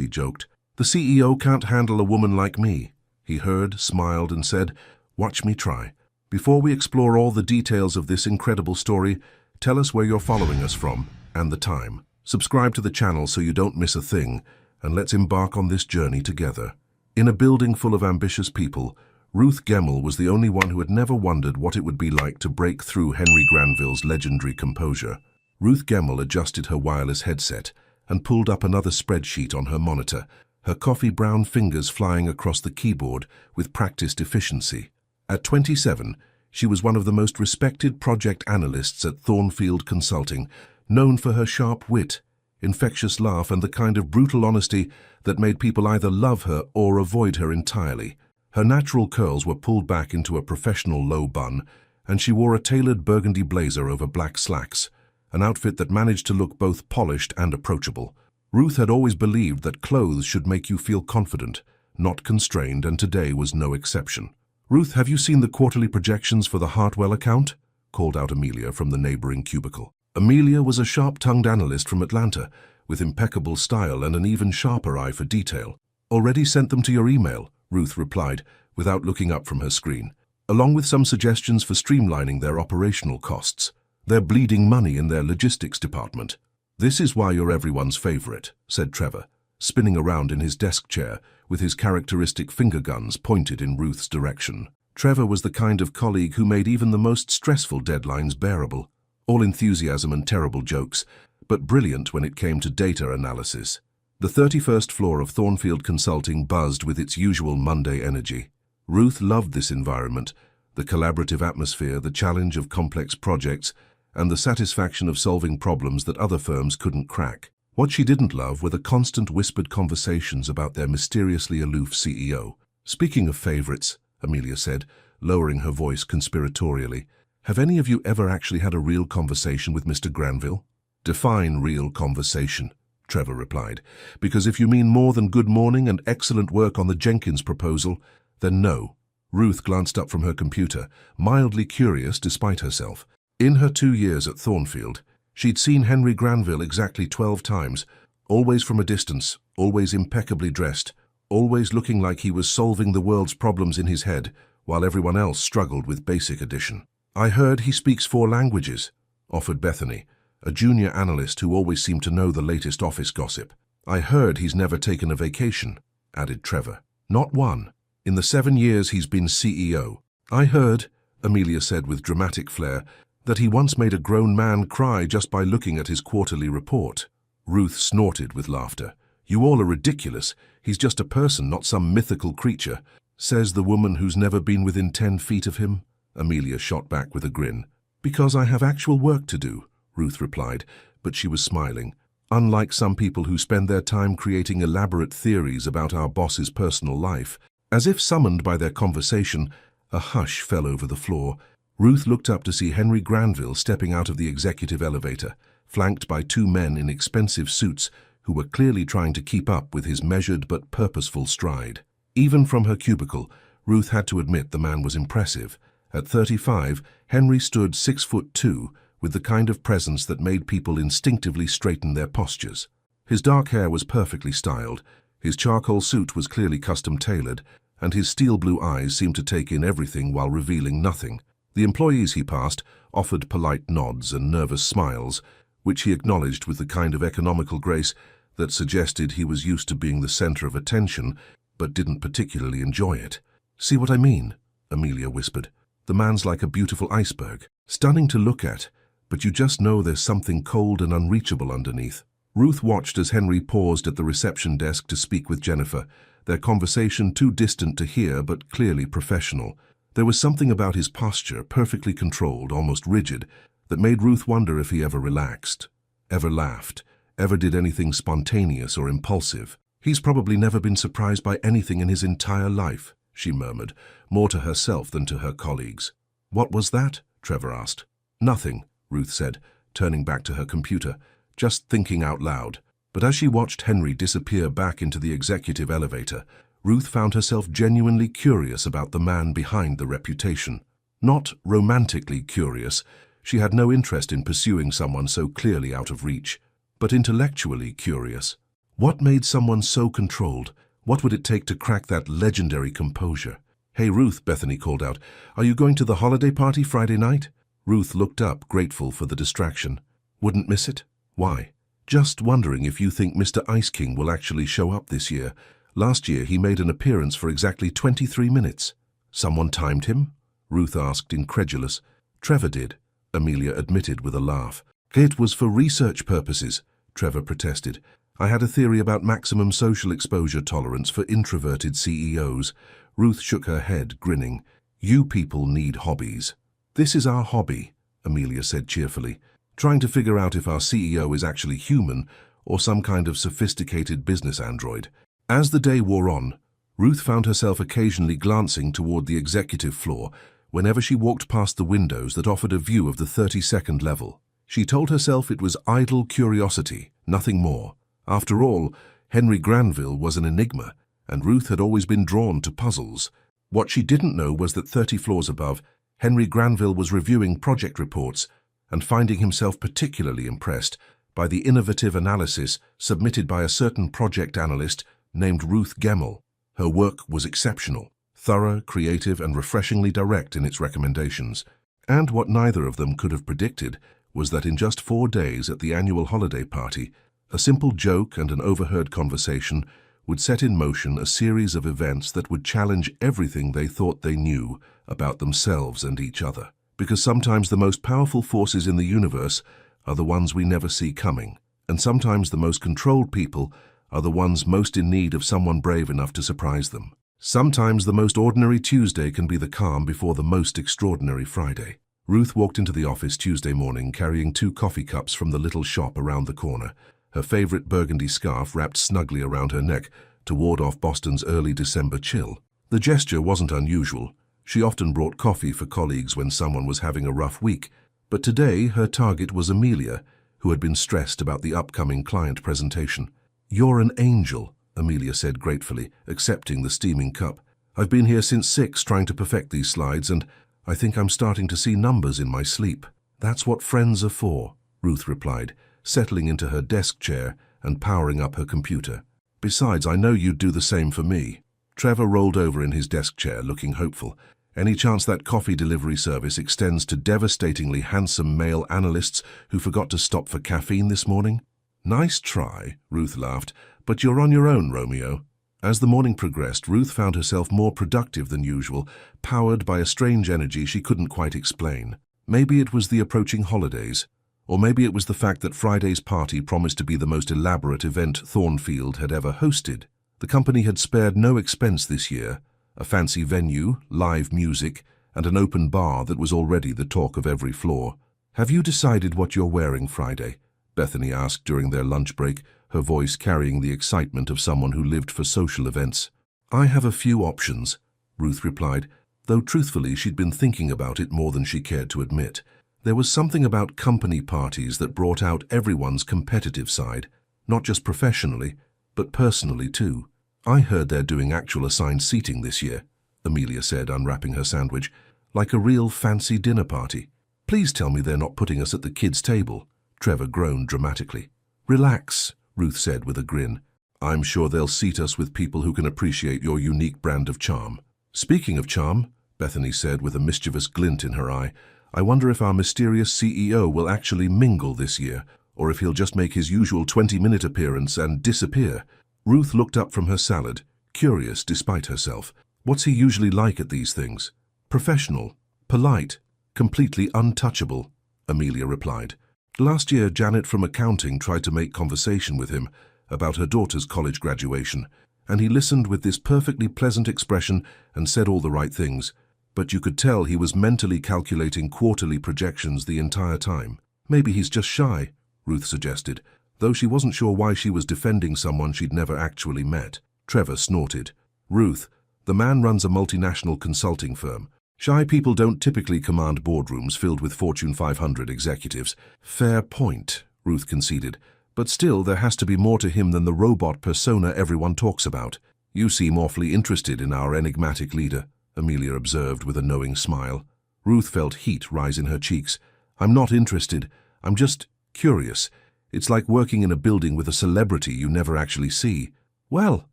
she joked. "The CEO can't handle a woman like me." He heard, smiled, and said, "Watch me try." Before we explore all the details of this incredible story, tell us where you're following us from and the time. Subscribe to the channel so you don't miss a thing, and let's embark on this journey together. In a building full of ambitious people, Ruth Gemmell was the only one who had never wondered what it would be like to break through Henry Granville's legendary composure. Ruth Gemmell adjusted her wireless headset and pulled up another spreadsheet on her monitor, her coffee-brown fingers flying across the keyboard with practiced efficiency. At 27, she was one of the most respected project analysts at Thornfield Consulting, known for her sharp wit, infectious laugh, and the kind of brutal honesty that made people either love her or avoid her entirely. Her natural curls were pulled back into a professional low bun, and she wore a tailored burgundy blazer over black slacks, an outfit that managed to look both polished and approachable. Ruth had always believed that clothes should make you feel confident, not constrained, and today was no exception. "Ruth, have you seen the quarterly projections for the Hartwell account?" called out Amelia from the neighboring cubicle. Amelia was a sharp-tongued analyst from Atlanta, with impeccable style and an even sharper eye for detail. "Already sent them to your email," Ruth replied, without looking up from her screen, "along with some suggestions for streamlining their operational costs. They're bleeding money in their logistics department." "This is why you're everyone's favorite," said Trevor, spinning around in his desk chair with his characteristic finger guns pointed in Ruth's direction. Trevor was the kind of colleague who made even the most stressful deadlines bearable. All enthusiasm and terrible jokes, but brilliant when it came to data analysis. The 31st floor of Thornfield Consulting buzzed with its usual Monday energy. Ruth loved this environment, the collaborative atmosphere, the challenge of complex projects, and the satisfaction of solving problems that other firms couldn't crack. What she didn't love were the constant whispered conversations about their mysteriously aloof CEO. "Speaking of favorites," Amelia said, lowering her voice conspiratorially, "have any of you ever actually had a real conversation with Mr. Granville?" "Define real conversation," Trevor replied, "because if you mean more than good morning and excellent work on the Jenkins proposal, then no." Ruth glanced up from her computer, mildly curious despite herself. In her 2 years at Thornfield, she'd seen Henry Granville exactly 12 times, always from a distance, always impeccably dressed, always looking like he was solving the world's problems in his head, while everyone else struggled with basic addition. "I heard he speaks 4 languages, offered Bethany, a junior analyst who always seemed to know the latest office gossip. "I heard he's never taken a vacation," added Trevor. "Not one, in the 7 years he's been CEO. "I heard," Amelia said with dramatic flair, "that he once made a grown man cry just by looking at his quarterly report." Ruth snorted with laughter. "You all are ridiculous. He's just a person, not some mythical creature." "Says the woman who's never been within 10 feet of him," Amelia shot back with a grin. "Because I have actual work to do," Ruth replied, but she was smiling. "Unlike some people who spend their time creating elaborate theories about our boss's personal life." As if summoned by their conversation, a hush fell over the floor. Ruth looked up to see Henry Granville stepping out of the executive elevator, flanked by 2 men in expensive suits who were clearly trying to keep up with his measured but purposeful stride. Even from her cubicle, Ruth had to admit the man was impressive. At 35, Henry stood 6'2", with the kind of presence that made people instinctively straighten their postures. His dark hair was perfectly styled, his charcoal suit was clearly custom-tailored, and his steel blue eyes seemed to take in everything while revealing nothing. The employees he passed offered polite nods and nervous smiles, which he acknowledged with the kind of economical grace that suggested he was used to being the center of attention, but didn't particularly enjoy it. "See what I mean?" Amelia whispered. "The man's like a beautiful iceberg, stunning to look at, but you just know there's something cold and unreachable underneath." Ruth watched as Henry paused at the reception desk to speak with Jennifer, their conversation too distant to hear but clearly professional. There was something about his posture, perfectly controlled, almost rigid, that made Ruth wonder if he ever relaxed, ever laughed, ever did anything spontaneous or impulsive. "He's probably never been surprised by anything in his entire life," she murmured, more to herself than to her colleagues. "What was that?" Trevor asked. "Nothing," Ruth said, turning back to her computer, just thinking out loud. But as she watched Henry disappear back into the executive elevator, Ruth found herself genuinely curious about the man behind the reputation. Not romantically curious, she had no interest in pursuing someone so clearly out of reach, but intellectually curious. What made someone so controlled? What would it take to crack that legendary composure? "Hey Ruth," Bethany called out, "are you going to the holiday party Friday night?" Ruth looked up, grateful for the distraction. "Wouldn't miss it? Why?" "Just wondering if you think Mr. Ice King will actually show up this year. Last year he made an appearance for exactly 23 minutes. "Someone timed him?" Ruth asked, incredulous. "Trevor did," Amelia admitted with a laugh. "It was for research purposes," Trevor protested. "I had a theory about maximum social exposure tolerance for introverted CEOs. Ruth shook her head, grinning. "You people need hobbies." "This is our hobby," Amelia said cheerfully, "trying to figure out if our CEO is actually human or some kind of sophisticated business android." As the day wore on, Ruth found herself occasionally glancing toward the executive floor whenever she walked past the windows that offered a view of the 32nd level. She told herself it was idle curiosity, nothing more. After all, Henry Granville was an enigma, and Ruth had always been drawn to puzzles. What she didn't know was that 30 floors above, Henry Granville was reviewing project reports and finding himself particularly impressed by the innovative analysis submitted by a certain project analyst named Ruth Gemmell. Her work was exceptional, thorough, creative, and refreshingly direct in its recommendations. And what neither of them could have predicted was that in just 4 days at the annual holiday party, a simple joke and an overheard conversation would set in motion a series of events that would challenge everything they thought they knew about themselves and each other. Because sometimes the most powerful forces in the universe are the ones we never see coming, and sometimes the most controlled people are the ones most in need of someone brave enough to surprise them. Sometimes the most ordinary Tuesday can be the calm before the most extraordinary Friday. Ruth walked into the office Tuesday morning carrying 2 coffee cups from the little shop around the corner, her favorite burgundy scarf wrapped snugly around her neck to ward off Boston's early December chill. The gesture wasn't unusual. She often brought coffee for colleagues when someone was having a rough week, but today her target was Amelia, who had been stressed about the upcoming client presentation. "You're an angel," Amelia said gratefully, accepting the steaming cup. "I've been here since 6 trying to perfect these slides, and I think I'm starting to see numbers in my sleep." "That's what friends are for," Ruth replied, settling into her desk chair and powering up her computer. "Besides, I know you'd do the same for me." Trevor rolled over in his desk chair, looking hopeful. "Any chance that coffee delivery service extends to devastatingly handsome male analysts who forgot to stop for caffeine this morning?" "Nice try," Ruth laughed, "but you're on your own, Romeo." As the morning progressed, Ruth found herself more productive than usual, powered by a strange energy she couldn't quite explain. Maybe it was the approaching holidays, or maybe it was the fact that Friday's party promised to be the most elaborate event Thornfield had ever hosted. The company had spared no expense this year, a fancy venue, live music, and an open bar that was already the talk of every floor. "Have you decided what you're wearing Friday?" Bethany asked during their lunch break, her voice carrying the excitement of someone who lived for social events. "I have a few options," Ruth replied, though truthfully she'd been thinking about it more than she cared to admit. There was something about company parties that brought out everyone's competitive side, not just professionally, but personally too. "I heard they're doing actual assigned seating this year," Amelia said, unwrapping her sandwich, "like a real fancy dinner party." "Please tell me they're not putting us at the kids' table," Trevor groaned dramatically. "Relax," Ruth said with a grin. "I'm sure they'll seat us with people who can appreciate your unique brand of charm." "Speaking of charm," Bethany said with a mischievous glint in her eye, "I wonder if our mysterious CEO will actually mingle this year, or if he'll just make his usual 20-minute appearance and disappear." Ruth looked up from her salad, curious despite herself. "What's he usually like at these things?" "Professional, polite, completely untouchable," Amelia replied. "Last year, Janet from accounting tried to make conversation with him about her daughter's college graduation, and he listened with this perfectly pleasant expression and said all the right things. But you could tell he was mentally calculating quarterly projections the entire time." "Maybe he's just shy," Ruth suggested, though she wasn't sure why she was defending someone she'd never actually met. Trevor snorted. "Ruth, the man runs a multinational consulting firm. Shy people don't typically command boardrooms filled with Fortune 500 executives." "Fair point," Ruth conceded, "but still there has to be more to him than the robot persona everyone talks about." "You seem awfully interested in our enigmatic leader," Amelia observed with a knowing smile. Ruth felt heat rise in her cheeks. "I'm not interested. I'm just curious. It's like working in a building with a celebrity you never actually see. Well,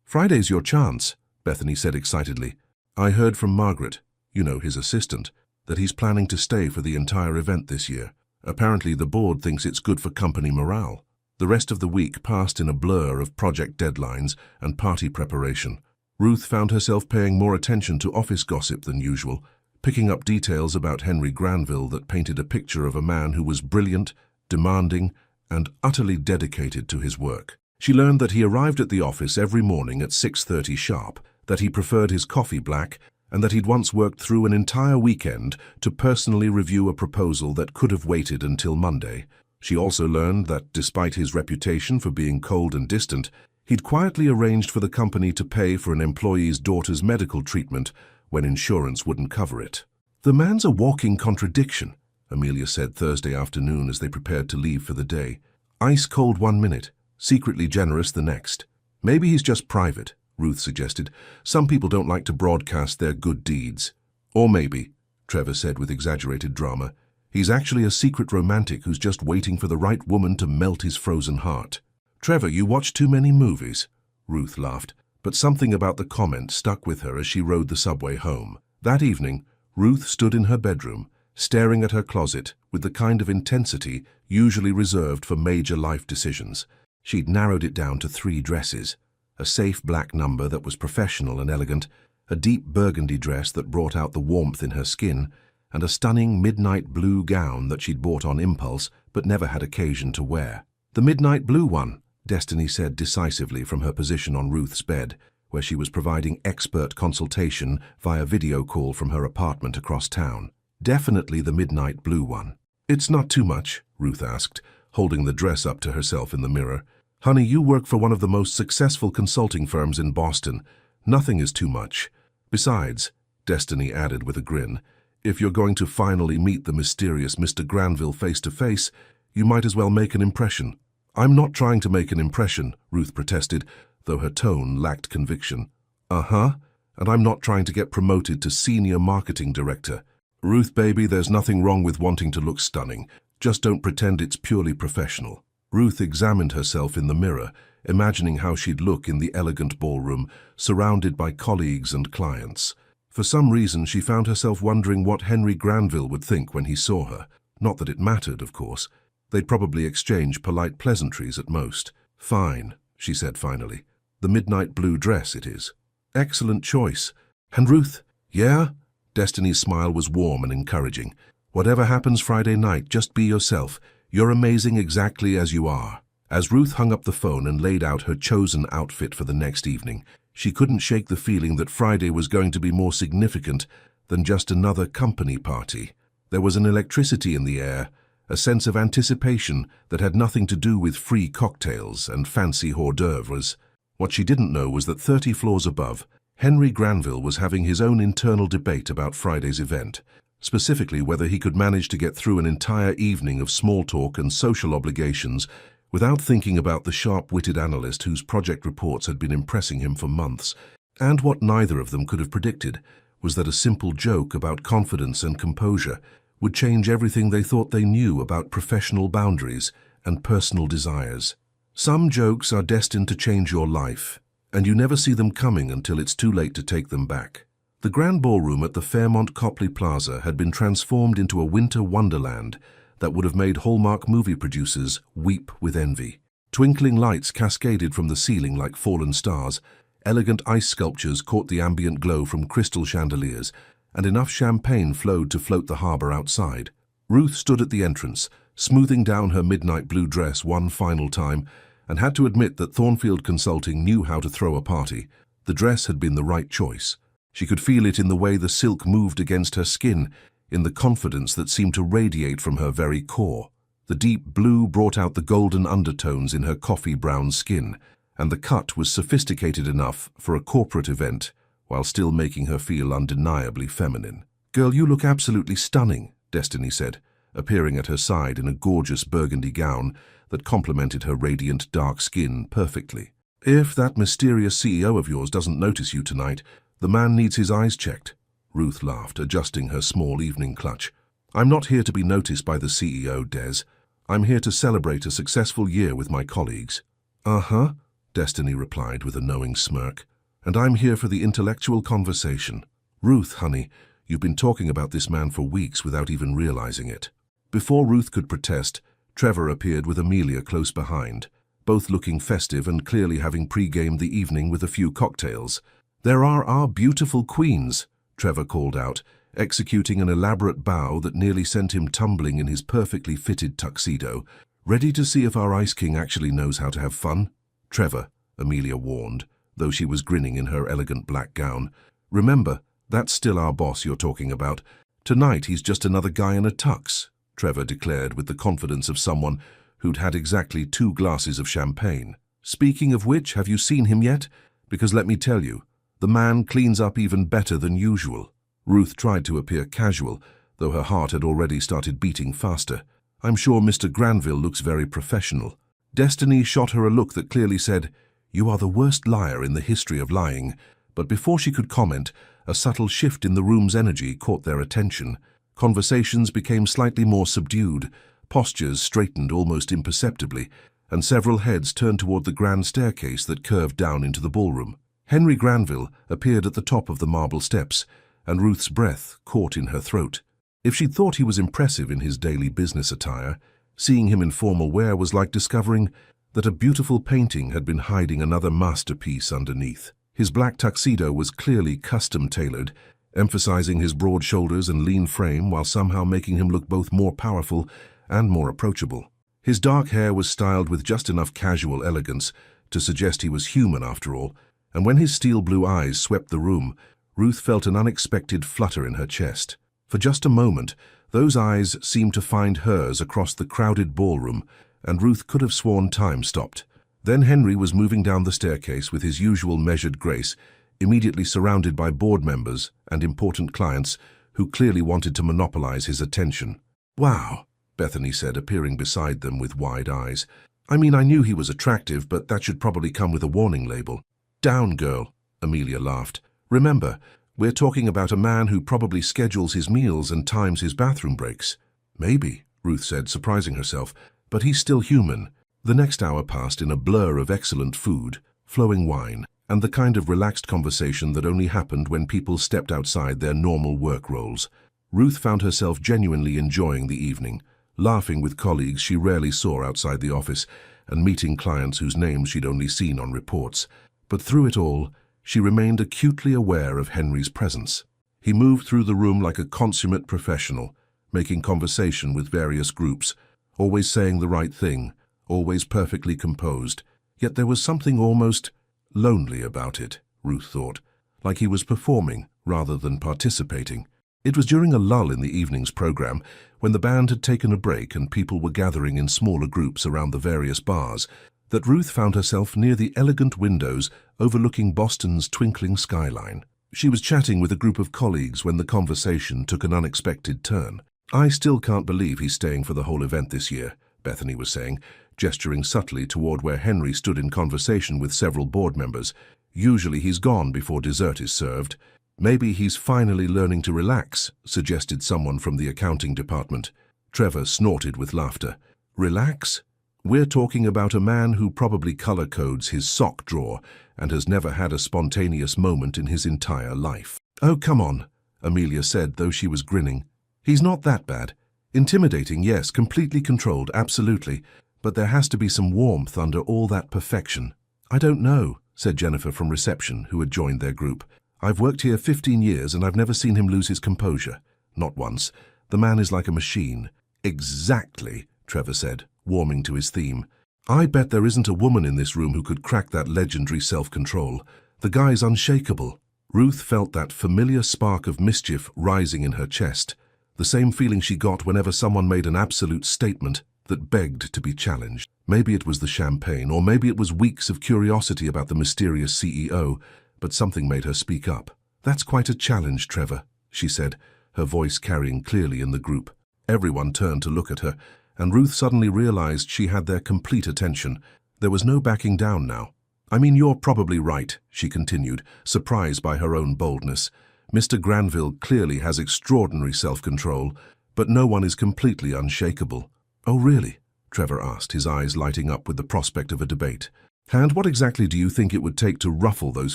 Friday's your chance, Bethany said excitedly. I heard from Margaret, his assistant, that he's planning to stay for the entire event this year. Apparently the board thinks it's good for company morale. The rest of the week passed in a blur of project deadlines and party preparation. Ruth found herself paying more attention to office gossip than usual, picking up details about Henry Granville that painted a picture of a man who was brilliant, demanding, and utterly dedicated to his work. She learned that he arrived at the office every morning at 6:30 sharp, that he preferred his coffee black, and that he'd once worked through an entire weekend to personally review a proposal that could have waited until Monday. She also learned that, despite his reputation for being cold and distant, he'd quietly arranged for the company to pay for an employee's daughter's medical treatment when insurance wouldn't cover it. The man's a walking contradiction, Amelia said Thursday afternoon as they prepared to leave for the day. Ice cold one minute, secretly generous the next. Maybe he's just private, Ruth suggested. Some people don't like to broadcast their good deeds. Or maybe, Trevor said with exaggerated drama, he's actually a secret romantic who's just waiting for the right woman to melt his frozen heart. Trevor, you watch too many movies, Ruth laughed, but something about the comment stuck with her as she rode the subway home. That evening, Ruth stood in her bedroom, staring at her closet with the kind of intensity usually reserved for major life decisions. She'd narrowed it down to 3 dresses, a safe black number that was professional and elegant, a deep burgundy dress that brought out the warmth in her skin, and a stunning midnight blue gown that she'd bought on impulse but never had occasion to wear. The midnight blue one, Destiny said decisively from her position on Ruth's bed, where she was providing expert consultation via video call from her apartment across town. Definitely the midnight blue one. It's not too much, Ruth asked, holding the dress up to herself in the mirror. Honey, you work for one of the most successful consulting firms in Boston. Nothing is too much. Besides, Destiny added with a grin, if you're going to finally meet the mysterious Mr. Granville face to face, you might as well make an impression. I'm not trying to make an impression, Ruth protested, though her tone lacked conviction. Uh-huh, and I'm not trying to get promoted to senior marketing director. Ruth, baby, there's nothing wrong with wanting to look stunning. Just don't pretend it's purely professional. Ruth examined herself in the mirror, imagining how she'd look in the elegant ballroom, surrounded by colleagues and clients. For some reason, she found herself wondering what Henry Granville would think when he saw her. Not that it mattered, of course. They'd probably exchange polite pleasantries at most. Fine, she said finally. The midnight blue dress it is. Excellent choice. And Ruth, yeah? Destiny's smile was warm and encouraging. Whatever happens Friday night, just be yourself. You're amazing exactly as you are. As Ruth hung up the phone and laid out her chosen outfit for the next evening, she couldn't shake the feeling that Friday was going to be more significant than just another company party. There was an electricity in the air, a sense of anticipation that had nothing to do with free cocktails and fancy hors d'oeuvres. What she didn't know was that 30 floors above, Henry Granville was having his own internal debate about Friday's event, specifically whether he could manage to get through an entire evening of small talk and social obligations without thinking about the sharp-witted analyst whose project reports had been impressing him for months. And what neither of them could have predicted was that a simple joke about confidence and composure would change everything they thought they knew about professional boundaries and personal desires. Some jokes are destined to change your life, and you never see them coming until it's too late to take them back. The Grand Ballroom at the Fairmont Copley Plaza had been transformed into a winter wonderland that would have made Hallmark movie producers weep with envy. Twinkling lights cascaded from the ceiling like fallen stars, elegant ice sculptures caught the ambient glow from crystal chandeliers, and enough champagne flowed to float the harbor outside. Ruth stood at the entrance, smoothing down her midnight blue dress one final time, and had to admit that Thornfield Consulting knew how to throw a party. The dress had been the right choice. She could feel it in the way the silk moved against her skin, in the confidence that seemed to radiate from her very core. The deep blue brought out the golden undertones in her coffee-brown skin, and the cut was sophisticated enough for a corporate event, while still making her feel undeniably feminine. "Girl, you look absolutely stunning," Destiny said, appearing at her side in a gorgeous burgundy gown that complemented her radiant dark skin perfectly. "If that mysterious CEO of yours doesn't notice you tonight, the man needs his eyes checked," Ruth laughed, adjusting her small evening clutch. "I'm not here to be noticed by the CEO, Des. I'm here to celebrate a successful year with my colleagues. Uh-huh, Destiny replied with a knowing smirk. And I'm here for the intellectual conversation. Ruth, honey, you've been talking about this man for weeks without even realizing it. Before Ruth could protest, Trevor appeared with Amelia close behind, both looking festive and clearly having pre-gamed the evening with a few cocktails. There are our beautiful queens, Trevor called out, executing an elaborate bow that nearly sent him tumbling in his perfectly fitted tuxedo. Ready to see if our Ice King actually knows how to have fun? Trevor, Amelia warned, though she was grinning in her elegant black gown. Remember, that's still our boss you're talking about. Tonight he's just another guy in a tux, Trevor declared with the confidence of someone who'd had exactly 2 glasses of champagne. Speaking of which, have you seen him yet? Because let me tell you, the man cleans up even better than usual. Ruth tried to appear casual, though her heart had already started beating faster. I'm sure Mr. Granville looks very professional. Destiny shot her a look that clearly said, "You are the worst liar in the history of lying." But before she could comment, a subtle shift in the room's energy caught their attention. Conversations became slightly more subdued, postures straightened almost imperceptibly, and several heads turned toward the grand staircase that curved down into the ballroom. Henry Granville appeared at the top of the marble steps, and Ruth's breath caught in her throat. If she'd thought he was impressive in his daily business attire, seeing him in formal wear was like discovering that a beautiful painting had been hiding another masterpiece underneath. His black tuxedo was clearly custom-tailored, emphasizing his broad shoulders and lean frame while somehow making him look both more powerful and more approachable. His dark hair was styled with just enough casual elegance to suggest he was human after all, and when his steel-blue eyes swept the room, Ruth felt an unexpected flutter in her chest. For just a moment, those eyes seemed to find hers across the crowded ballroom, and Ruth could have sworn time stopped. Then Henry was moving down the staircase with his usual measured grace, immediately surrounded by board members and important clients who clearly wanted to monopolize his attention. "Wow," Bethany said, appearing beside them with wide eyes. "I mean, I knew he was attractive, but that should probably come with a warning label." "Down, girl," Amelia laughed. "Remember, we're talking about a man who probably schedules his meals and times his bathroom breaks." "Maybe," Ruth said, surprising herself, "but he's still human." The next hour passed in a blur of excellent food, flowing wine, and the kind of relaxed conversation that only happened when people stepped outside their normal work roles. Ruth found herself genuinely enjoying the evening, laughing with colleagues she rarely saw outside the office, and meeting clients whose names she'd only seen on reports. But through it all, she remained acutely aware of Henry's presence. He moved through the room like a consummate professional, making conversation with various groups, always saying the right thing, always perfectly composed. Yet there was something almost lonely about it, Ruth thought, like he was performing rather than participating. It was during a lull in the evening's program, when the band had taken a break and people were gathering in smaller groups around the various bars, that Ruth found herself near the elegant windows overlooking Boston's twinkling skyline. She was chatting with a group of colleagues when the conversation took an unexpected turn. "I still can't believe he's staying for the whole event this year," Bethany was saying, gesturing subtly toward where Henry stood in conversation with several board members. "Usually he's gone before dessert is served." "Maybe he's finally learning to relax," suggested someone from the accounting department. Trevor snorted with laughter. "Relax? We're talking about a man who probably color codes his sock drawer and has never had a spontaneous moment in his entire life." "Oh, come on," Amelia said, though she was grinning. "He's not that bad. Intimidating, yes, completely controlled, absolutely, but there has to be some warmth under all that perfection." "I don't know," said Jennifer from reception, who had joined their group. "I've worked here 15 years and I've never seen him lose his composure. Not once. The man is like a machine." "Exactly," Trevor said, warming to his theme. "I bet there isn't a woman in this room who could crack that legendary self-control. The guy's unshakable." Ruth felt that familiar spark of mischief rising in her chest, the same feeling she got whenever someone made an absolute statement that begged to be challenged. Maybe it was the champagne, or maybe it was weeks of curiosity about the mysterious CEO, but something made her speak up. "That's quite a challenge, Trevor," she said, her voice carrying clearly in the group. Everyone turned to look at her, and Ruth suddenly realized she had their complete attention. There was no backing down now. "I mean, you're probably right," she continued, surprised by her own boldness. "Mr. Granville clearly has extraordinary self-control, but no one is completely unshakable." "Oh, really?" Trevor asked, his eyes lighting up with the prospect of a debate. "And what exactly do you think it would take to ruffle those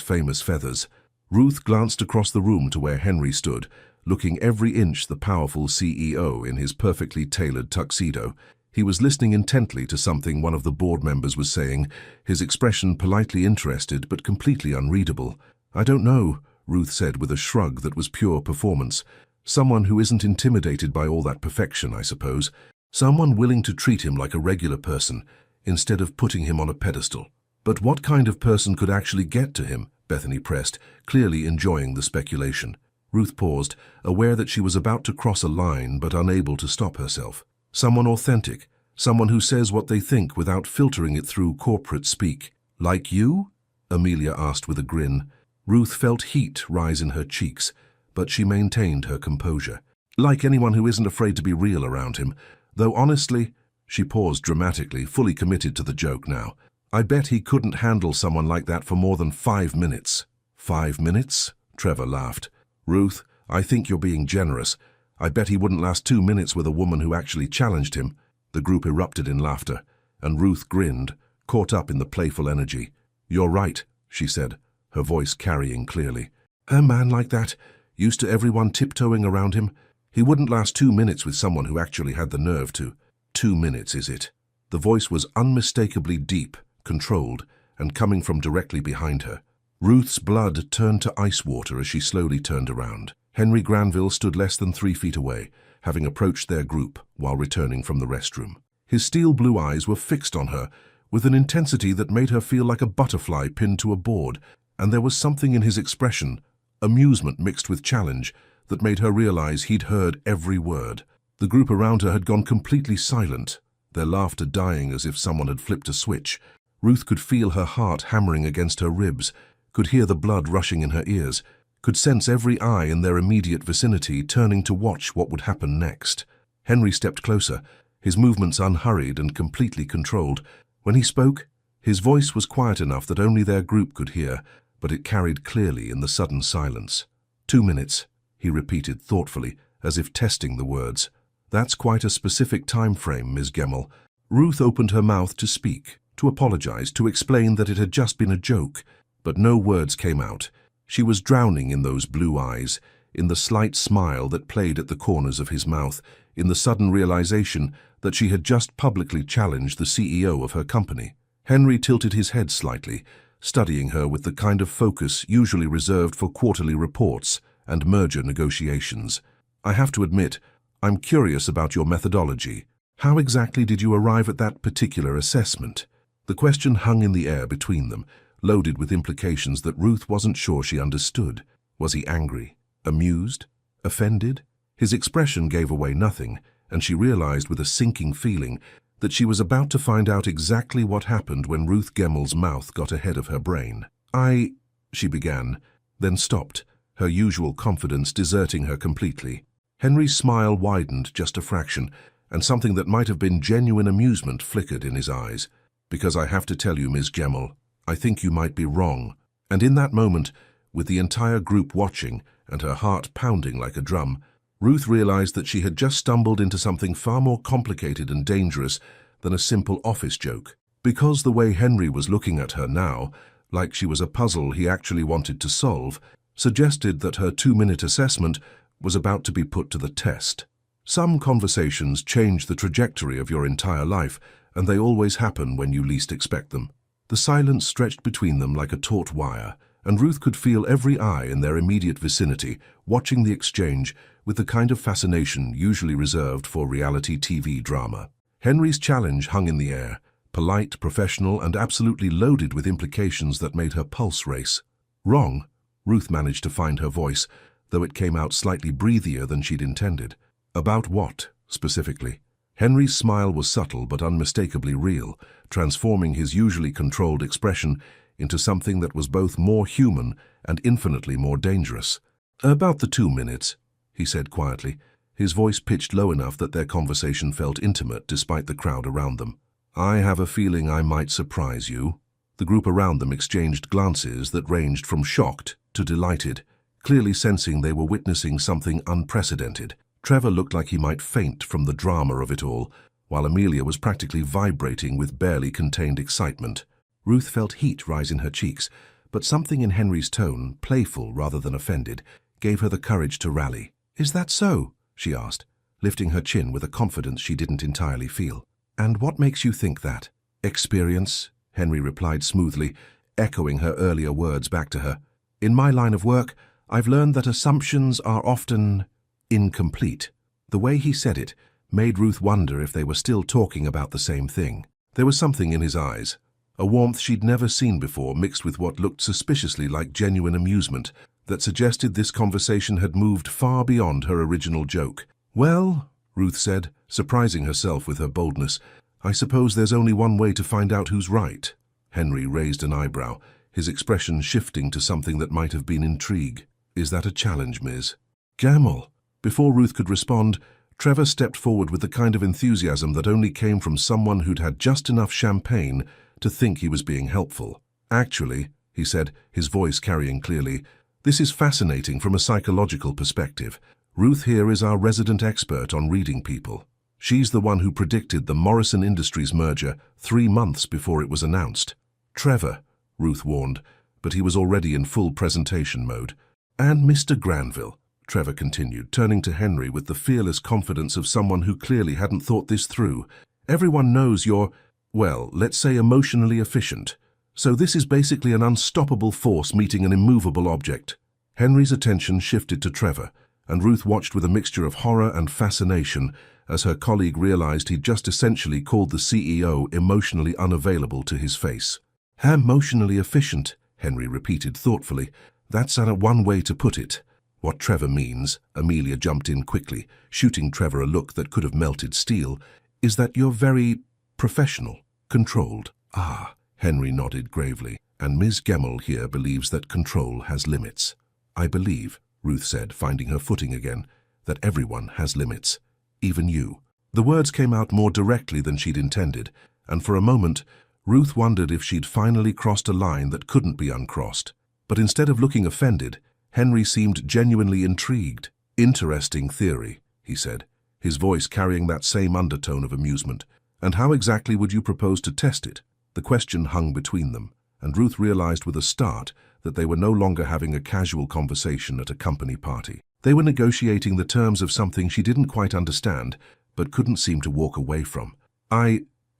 famous feathers?" Ruth glanced across the room to where Henry stood, looking every inch the powerful CEO in his perfectly tailored tuxedo. He was listening intently to something one of the board members was saying, his expression politely interested but completely unreadable. "I don't know," Ruth said with a shrug that was pure performance. "Someone who isn't intimidated by all that perfection, I suppose. Someone willing to treat him like a regular person, instead of putting him on a pedestal." "But what kind of person could actually get to him?" Bethany pressed, clearly enjoying the speculation. Ruth paused, aware that she was about to cross a line but unable to stop herself. "Someone authentic, someone who says what they think without filtering it through corporate speak." "Like you?" Amelia asked with a grin. Ruth felt heat rise in her cheeks, but she maintained her composure. "Like anyone who isn't afraid to be real around him. Though honestly," she paused dramatically, fully committed to the joke now, "I bet he couldn't handle someone like that for more than 5 minutes." 5 minutes? Trevor laughed. "Ruth, I think you're being generous. I bet he wouldn't last 2 minutes with a woman who actually challenged him." The group erupted in laughter, and Ruth grinned, caught up in the playful energy. "You're right," she said, her voice carrying clearly. "A man like that, used to everyone tiptoeing around him, he wouldn't last 2 minutes with someone who actually had the nerve to." 2 minutes, is it? The voice was unmistakably deep, controlled, and coming from directly behind her. Ruth's blood turned to ice water as she slowly turned around. Henry Granville stood less than 3 feet away, having approached their group while returning from the restroom. His steel blue eyes were fixed on her, with an intensity that made her feel like a butterfly pinned to a board, and there was something in his expression, amusement mixed with challenge, that made her realize he'd heard every word. The group around her had gone completely silent, their laughter dying as if someone had flipped a switch. Ruth could feel her heart hammering against her ribs, could hear the blood rushing in her ears, could sense every eye in their immediate vicinity turning to watch what would happen next. Henry stepped closer, his movements unhurried and completely controlled. When he spoke, his voice was quiet enough that only their group could hear, but it carried clearly in the sudden silence. 2 minutes, he repeated thoughtfully, as if testing the words. "That's quite a specific time frame, Ms. Gemmell." Ruth opened her mouth to speak, to apologize, to explain that it had just been a joke, but no words came out. She was drowning in those blue eyes, in the slight smile that played at the corners of his mouth, in the sudden realization that she had just publicly challenged the CEO of her company. Henry tilted his head slightly, studying her with the kind of focus usually reserved for quarterly reports and merger negotiations. "I have to admit, I'm curious about your methodology. How exactly did you arrive at that particular assessment?" The question hung in the air between them, loaded with implications that Ruth wasn't sure she understood. Was he angry? Amused? Offended? His expression gave away nothing, and she realized with a sinking feeling that she was about to find out exactly what happened when Ruth Gemmell's mouth got ahead of her brain. She began, then stopped, her usual confidence deserting her completely. Henry's smile widened just a fraction, and something that might have been genuine amusement flickered in his eyes. "Because I have to tell you, Ms. Gemmell, I think you might be wrong." And in that moment, with the entire group watching and her heart pounding like a drum, Ruth realized that she had just stumbled into something far more complicated and dangerous than a simple office joke. Because the way Henry was looking at her now, like she was a puzzle he actually wanted to solve, suggested that her 2-minute assessment was about to be put to the test. Some conversations change the trajectory of your entire life, and they always happen when you least expect them. The silence stretched between them like a taut wire, and Ruth could feel every eye in their immediate vicinity watching the exchange with the kind of fascination usually reserved for reality TV drama. Henry's challenge hung in the air, polite, professional, and absolutely loaded with implications that made her pulse race. "Wrong?" Ruth managed to find her voice, though it came out slightly breathier than she'd intended. "About what, specifically?" Henry's smile was subtle but unmistakably real, transforming his usually controlled expression into something that was both more human and infinitely more dangerous. "About the 2 minutes," he said quietly, his voice pitched low enough that their conversation felt intimate despite the crowd around them. "I have a feeling I might surprise you." The group around them exchanged glances that ranged from shocked to delighted, clearly sensing they were witnessing something unprecedented. Trevor looked like he might faint from the drama of it all, while Amelia was practically vibrating with barely contained excitement. Ruth felt heat rise in her cheeks, but something in Henry's tone, playful rather than offended, gave her the courage to rally. "Is that so?" she asked, lifting her chin with a confidence she didn't entirely feel. "And what makes you think that?" "Experience," Henry replied smoothly, echoing her earlier words back to her. "In my line of work, I've learned that assumptions are often incomplete." The way he said it made Ruth wonder if they were still talking about the same thing. There was something in his eyes, a warmth she'd never seen before mixed with what looked suspiciously like genuine amusement, that suggested this conversation had moved far beyond her original joke. "Well," Ruth said, surprising herself with her boldness, "I suppose there's only one way to find out who's right." Henry raised an eyebrow, his expression shifting to something that might have been intrigue. "Is that a challenge, Miss Gamble?" Before Ruth could respond, Trevor stepped forward with the kind of enthusiasm that only came from someone who'd had just enough champagne to think he was being helpful. "Actually," he said, his voice carrying clearly, "this is fascinating from a psychological perspective. Ruth here is our resident expert on reading people. She's the one who predicted the Morrison Industries merger 3 months before it was announced." "Trevor," Ruth warned, but he was already in full presentation mode. "And Mr. Granville," Trevor continued, turning to Henry with the fearless confidence of someone who clearly hadn't thought this through. "Everyone knows you're, well, let's say emotionally efficient. So this is basically an unstoppable force meeting an immovable object." Henry's attention shifted to Trevor, and Ruth watched with a mixture of horror and fascination as her colleague realized he'd just essentially called the CEO emotionally unavailable to his face. "Emotionally efficient," Henry repeated thoughtfully. "That's one way to put it." "What Trevor means," Amelia jumped in quickly, shooting Trevor a look that could have melted steel, "is that you're very professional, controlled." "Ah," Henry nodded gravely, "and Ms. Gemmell here believes that control has limits." "I believe," Ruth said, finding her footing again, "that everyone has limits, even you." The words came out more directly than she'd intended, and for a moment, Ruth wondered if she'd finally crossed a line that couldn't be uncrossed. But instead of looking offended, Henry seemed genuinely intrigued. "Interesting theory," he said, his voice carrying that same undertone of amusement. "And how exactly would you propose to test it?" The question hung between them, and Ruth realized with a start that they were no longer having a casual conversation at a company party. They were negotiating the terms of something she didn't quite understand, but couldn't seem to walk away from.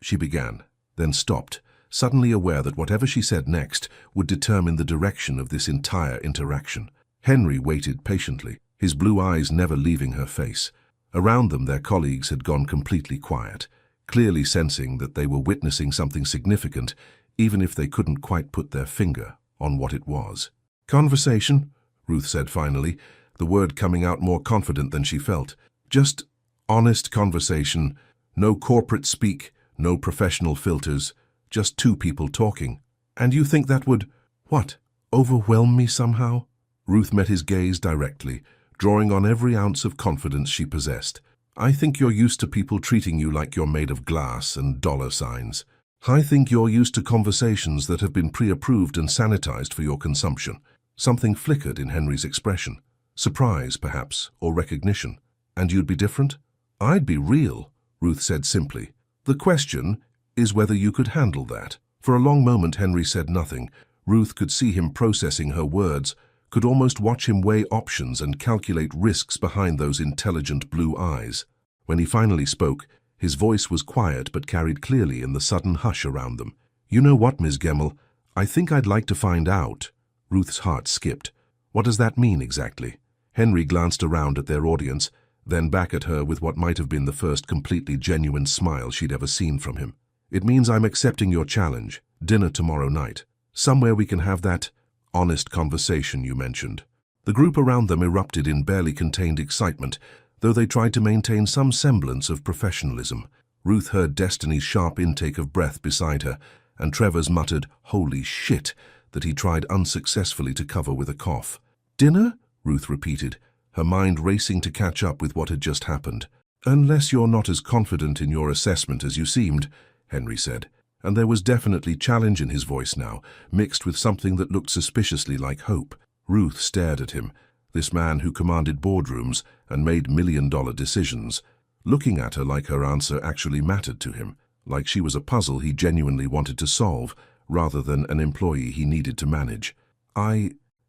She began, then stopped, suddenly aware that whatever she said next would determine the direction of this entire interaction. Henry waited patiently, his blue eyes never leaving her face. Around them, their colleagues had gone completely quiet, clearly sensing that they were witnessing something significant, even if they couldn't quite put their finger on what it was. "Conversation," Ruth said finally, the word coming out more confident than she felt. "Just honest conversation, no corporate speak, no professional filters, just 2 people talking. And you think that would, what, overwhelm me somehow?" Ruth met his gaze directly, drawing on every ounce of confidence she possessed. "I think you're used to people treating you like you're made of glass and dollar signs. I think you're used to conversations that have been pre-approved and sanitized for your consumption." Something flickered in Henry's expression. Surprise, perhaps, or recognition. "And you'd be different?" "I'd be real," Ruth said simply. "The question is whether you could handle that." For a long moment Henry said nothing. Ruth could see him processing her words, could almost watch him weigh options and calculate risks behind those intelligent blue eyes. When he finally spoke, his voice was quiet but carried clearly in the sudden hush around them. "You know what, Ms. Gemmell? I think I'd like to find out." Ruth's heart skipped. "What does that mean exactly?" Henry glanced around at their audience, then back at her with what might have been the first completely genuine smile she'd ever seen from him. "It means I'm accepting your challenge. Dinner tomorrow night. Somewhere we can have that honest conversation you mentioned." The group around them erupted in barely contained excitement, though they tried to maintain some semblance of professionalism. Ruth heard Destiny's sharp intake of breath beside her, and Trevor's muttered, "Holy shit," that he tried unsuccessfully to cover with a cough. "Dinner?" Ruth repeated, her mind racing to catch up with what had just happened. "Unless you're not as confident in your assessment as you seemed," Henry said, and there was definitely challenge in his voice now, mixed with something that looked suspiciously like hope. Ruth stared at him, this man who commanded boardrooms and made million-dollar decisions. looking at her like her answer actually mattered to him, like she was a puzzle he genuinely wanted to solve, rather than an employee he needed to manage.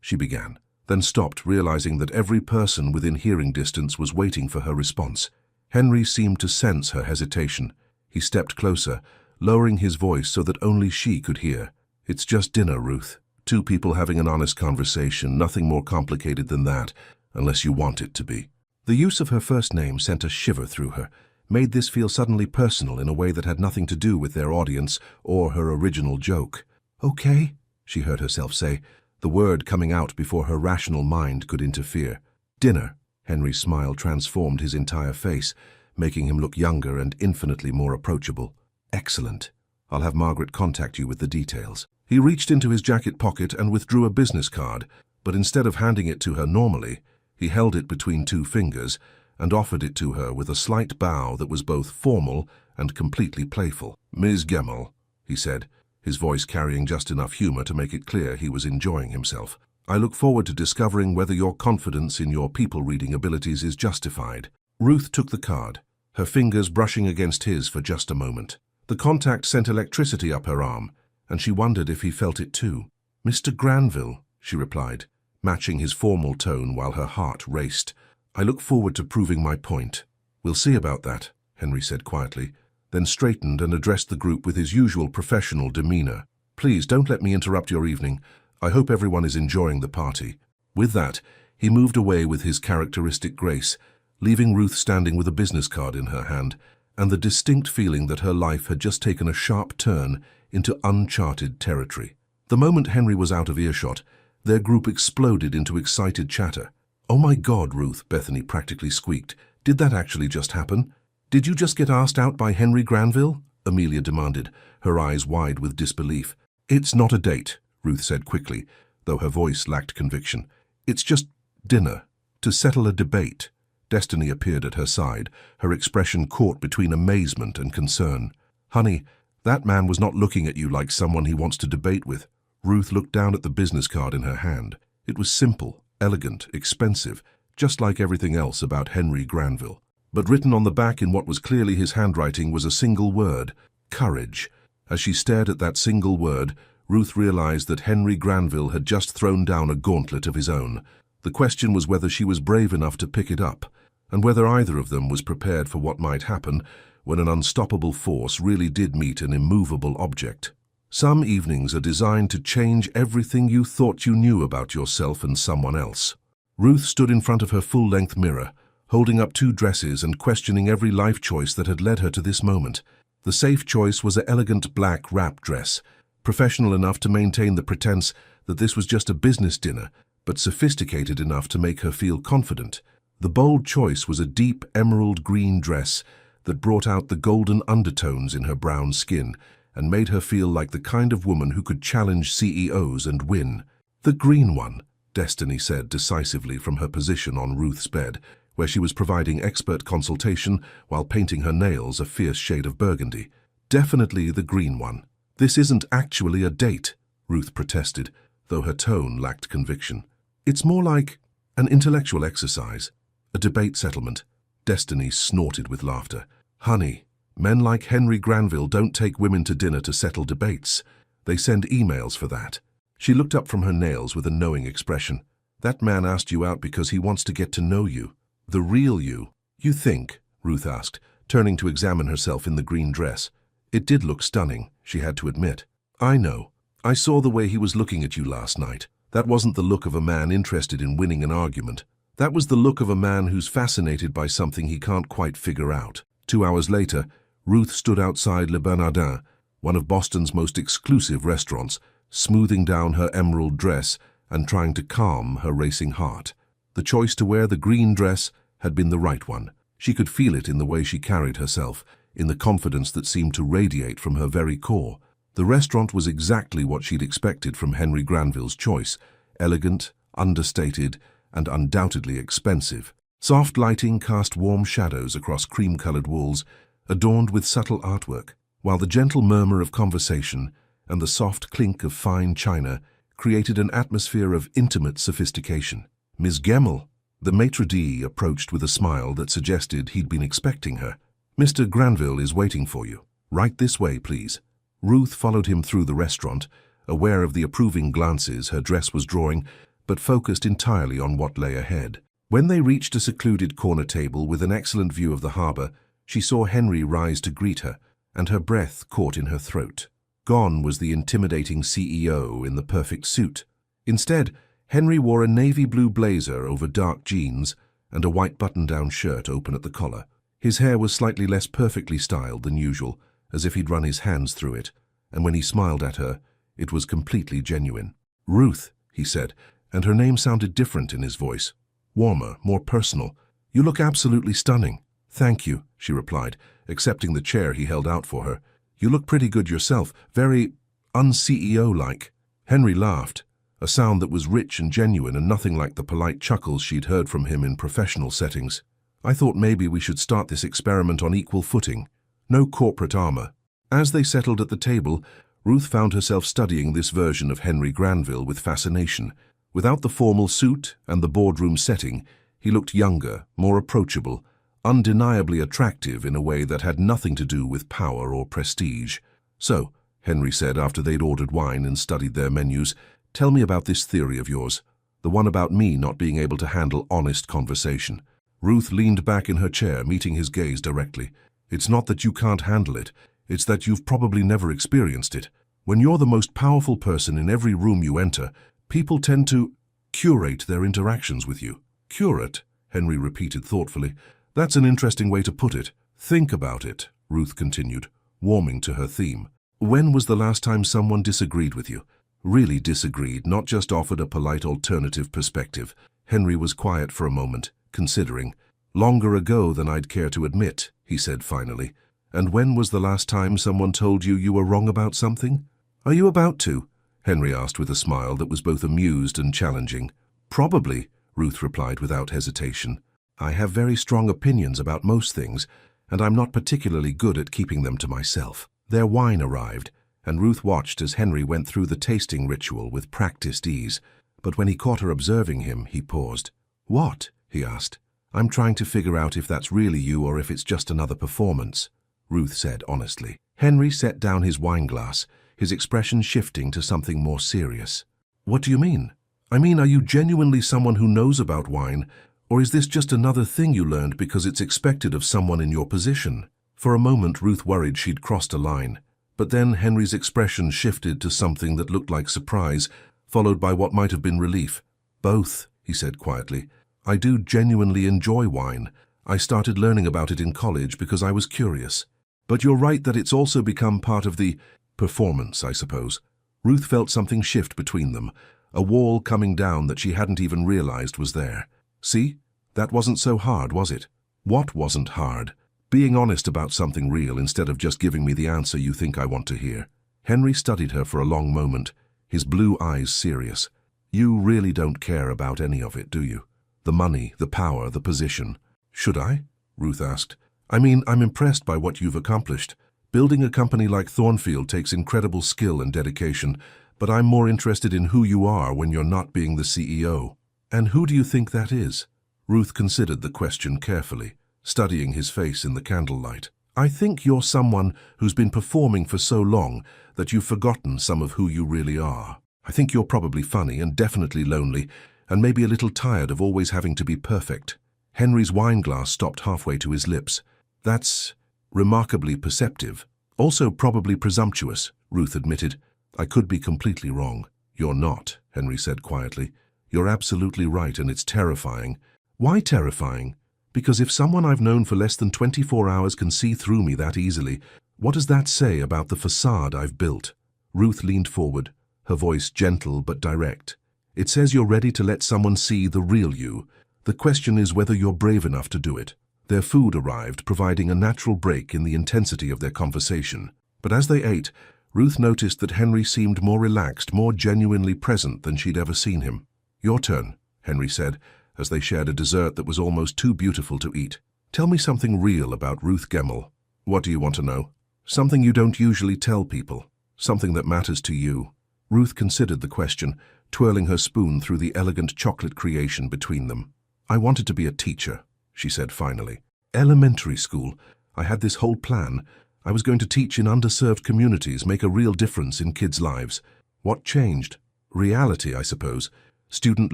She began, then stopped, realizing that every person within hearing distance was waiting for her response. Henry seemed to sense her hesitation. He stepped closer, lowering his voice so that only she could hear. "It's just dinner, Ruth. Two people having an honest conversation, nothing more complicated than that, unless you want it to be." The use of her first name sent a shiver through her, made this feel suddenly personal in a way that had nothing to do with their audience or her original joke. "Okay," she heard herself say, the word coming out before her rational mind could interfere. "Dinner." Henry's smile transformed his entire face, making him look younger and infinitely more approachable. "Excellent. I'll have Margaret contact you with the details." He reached into his jacket pocket and withdrew a business card, but instead of handing it to her normally, he held it between two fingers and offered it to her with a slight bow that was both formal and completely playful. "Ms. Gemmell," he said, his voice carrying just enough humor to make it clear he was enjoying himself. "I look forward to discovering whether your confidence in your people-reading abilities is justified." Ruth took the card, her fingers brushing against his for just a moment. The contact sent electricity up her arm, and she wondered if he felt it too. "Mr. Granville," she replied, matching his formal tone while her heart raced. "I look forward to proving my point." "We'll see about that," Henry said quietly, then straightened and addressed the group with his usual professional demeanor. "Please don't let me interrupt your evening. I hope everyone is enjoying the party." With that, he moved away with his characteristic grace, leaving Ruth standing with a business card in her hand, and the distinct feeling that her life had just taken a sharp turn into uncharted territory. The moment Henry was out of earshot, their group exploded into excited chatter. "Oh my God, Ruth," Bethany practically squeaked. "Did that actually just happen? Did you just get asked out by Henry Granville?" Amelia demanded, her eyes wide with disbelief. "It's not a date," Ruth said quickly, though her voice lacked conviction. "It's just dinner, to settle a debate." Destiny appeared at her side, her expression caught between amazement and concern. "Honey, that man was not looking at you like someone he wants to debate with." Ruth looked down at the business card in her hand. It was simple, elegant, expensive, just like everything else about Henry Granville. But written on the back in what was clearly his handwriting was a single word: courage. As she stared at that single word, Ruth realized that Henry Granville had just thrown down a gauntlet of his own. The question was whether she was brave enough to pick it up, and whether either of them was prepared for what might happen when an unstoppable force really did meet an immovable object. Some evenings are designed to change everything you thought you knew about yourself and someone else. Ruth stood in front of her full-length mirror, holding up two dresses and questioning every life choice that had led her to this moment. The safe choice was an elegant black wrap dress, professional enough to maintain the pretense that this was just a business dinner, but sophisticated enough to make her feel confident. The bold choice was a deep emerald green dress that brought out the golden undertones in her brown skin and made her feel like the kind of woman who could challenge CEOs and win. "The green one," Destiny said decisively from her position on Ruth's bed, where she was providing expert consultation while painting her nails a fierce shade of burgundy. "Definitely the green one." "This isn't actually a date," Ruth protested, though her tone lacked conviction. "It's more like an intellectual exercise, a debate settlement." Destiny snorted with laughter. "Honey, men like Henry Granville don't take women to dinner to settle debates. They send emails for that." She looked up from her nails with a knowing expression. "That man asked you out because he wants to get to know you. The real you." "You think?" Ruth asked, turning to examine herself in the green dress. It did look stunning, she had to admit. "I know. I saw the way he was looking at you last night. That wasn't the look of a man interested in winning an argument. That was the look of a man who's fascinated by something he can't quite figure out." 2 hours later, Ruth stood outside Le Bernardin, one of Boston's most exclusive restaurants, smoothing down her emerald dress and trying to calm her racing heart. The choice to wear the green dress had been the right one. She could feel it in the way she carried herself, in the confidence that seemed to radiate from her very core. The restaurant was exactly what she'd expected from Henry Granville's choice: elegant, understated, and undoubtedly expensive. Soft lighting cast warm shadows across cream-colored walls, adorned with subtle artwork, while the gentle murmur of conversation and the soft clink of fine china created an atmosphere of intimate sophistication. "Miss Gemmell," The maitre d' approached with a smile that suggested he'd been expecting her. "Mr. Granville is waiting for you. Right this way, please." Ruth followed him through the restaurant, aware of the approving glances her dress was drawing, but focused entirely on what lay ahead. When they reached a secluded corner table with an excellent view of the harbor, she saw Henry rise to greet her, and her breath caught in her throat. Gone was the intimidating CEO in the perfect suit. Instead, Henry wore a navy blue blazer over dark jeans and a white button-down shirt open at the collar. His hair was slightly less perfectly styled than usual, as if he'd run his hands through it, and when he smiled at her, it was completely genuine. "Ruth," he said, and her name sounded different in his voice. Warmer, more personal. "You look absolutely stunning." "Thank you," she replied, accepting the chair he held out for her. "You look pretty good yourself, very un-CEO-like." Henry laughed, a sound that was rich and genuine and nothing like the polite chuckles she'd heard from him in professional settings. "I thought maybe we should start this experiment on equal footing. No corporate armor." As they settled at the table, Ruth found herself studying this version of Henry Granville with fascination. Without the formal suit and the boardroom setting, he looked younger, more approachable, undeniably attractive in a way that had nothing to do with power or prestige. "So," Henry said after they'd ordered wine and studied their menus, "tell me about this theory of yours, the one about me not being able to handle honest conversation." Ruth leaned back in her chair, meeting his gaze directly. "It's not that you can't handle it, it's that you've probably never experienced it. When you're the most powerful person in every room you enter, people tend to curate their interactions with you." "Curate?" Henry repeated thoughtfully. "That's an interesting way to put it." "Think about it," Ruth continued, warming to her theme. "When was the last time someone disagreed with you? Really disagreed, not just offered a polite alternative perspective?" Henry was quiet for a moment, considering. "Longer ago than I'd care to admit," he said finally. "And when was the last time someone told you you were wrong about something?" "Are you about to?" Henry asked with a smile that was both amused and challenging. "Probably," Ruth replied without hesitation. "I have very strong opinions about most things, and I'm not particularly good at keeping them to myself." Their wine arrived, and Ruth watched as Henry went through the tasting ritual with practiced ease. But when he caught her observing him, he paused. "What?" he asked. "I'm trying to figure out if that's really you or if it's just another performance," Ruth said honestly. Henry set down his wine glass, his expression shifting to something more serious. "What do you mean? I mean, are you genuinely someone who knows about wine, or is this just another thing you learned because it's expected of someone in your position?" For a moment, Ruth worried she'd crossed a line, but then Henry's expression shifted to something that looked like surprise, followed by what might have been relief. "Both," he said quietly. "I do genuinely enjoy wine. I started learning about it in college because I was curious. But you're right that it's also become part of the performance, I suppose." Ruth felt something shift between them, a wall coming down that she hadn't even realized was there. "See? That wasn't so hard, was it?" "What wasn't hard?" "Being honest about something real instead of just giving me the answer you think I want to hear." Henry studied her for a long moment, his blue eyes serious. "You really don't care about any of it, do you? The money, the power, the position." "Should I?" Ruth asked. "I mean, I'm impressed by what you've accomplished. Building a company like Thornfield takes incredible skill and dedication, but I'm more interested in who you are when you're not being the CEO." "And who do you think that is?" Ruth considered the question carefully, studying his face in the candlelight. "I think you're someone who's been performing for so long that you've forgotten some of who you really are. I think you're probably funny and definitely lonely, and maybe a little tired of always having to be perfect." Henry's wine glass stopped halfway to his lips. "That's remarkably perceptive. Also probably presumptuous," Ruth admitted. "I could be completely wrong." "You're not," Henry said quietly. "You're absolutely right, and it's terrifying." "Why terrifying?" "Because if someone I've known for less than 24 hours can see through me that easily, what does that say about the facade I've built?" Ruth leaned forward, her voice gentle but direct. "It says you're ready to let someone see the real you. The question is whether you're brave enough to do it." Their food arrived, providing a natural break in the intensity of their conversation. But as they ate, Ruth noticed that Henry seemed more relaxed, more genuinely present than she'd ever seen him. "Your turn," Henry said, as they shared a dessert that was almost too beautiful to eat. "Tell me something real about Ruth Gemmell." "What do you want to know?" "Something you don't usually tell people. Something that matters to you." Ruth considered the question, twirling her spoon through the elegant chocolate creation between them. I wanted to be a teacher, she said finally. Elementary school. I had this whole plan. I was going to teach in underserved communities, make a real difference in kids' lives. What changed? Reality, I suppose. Student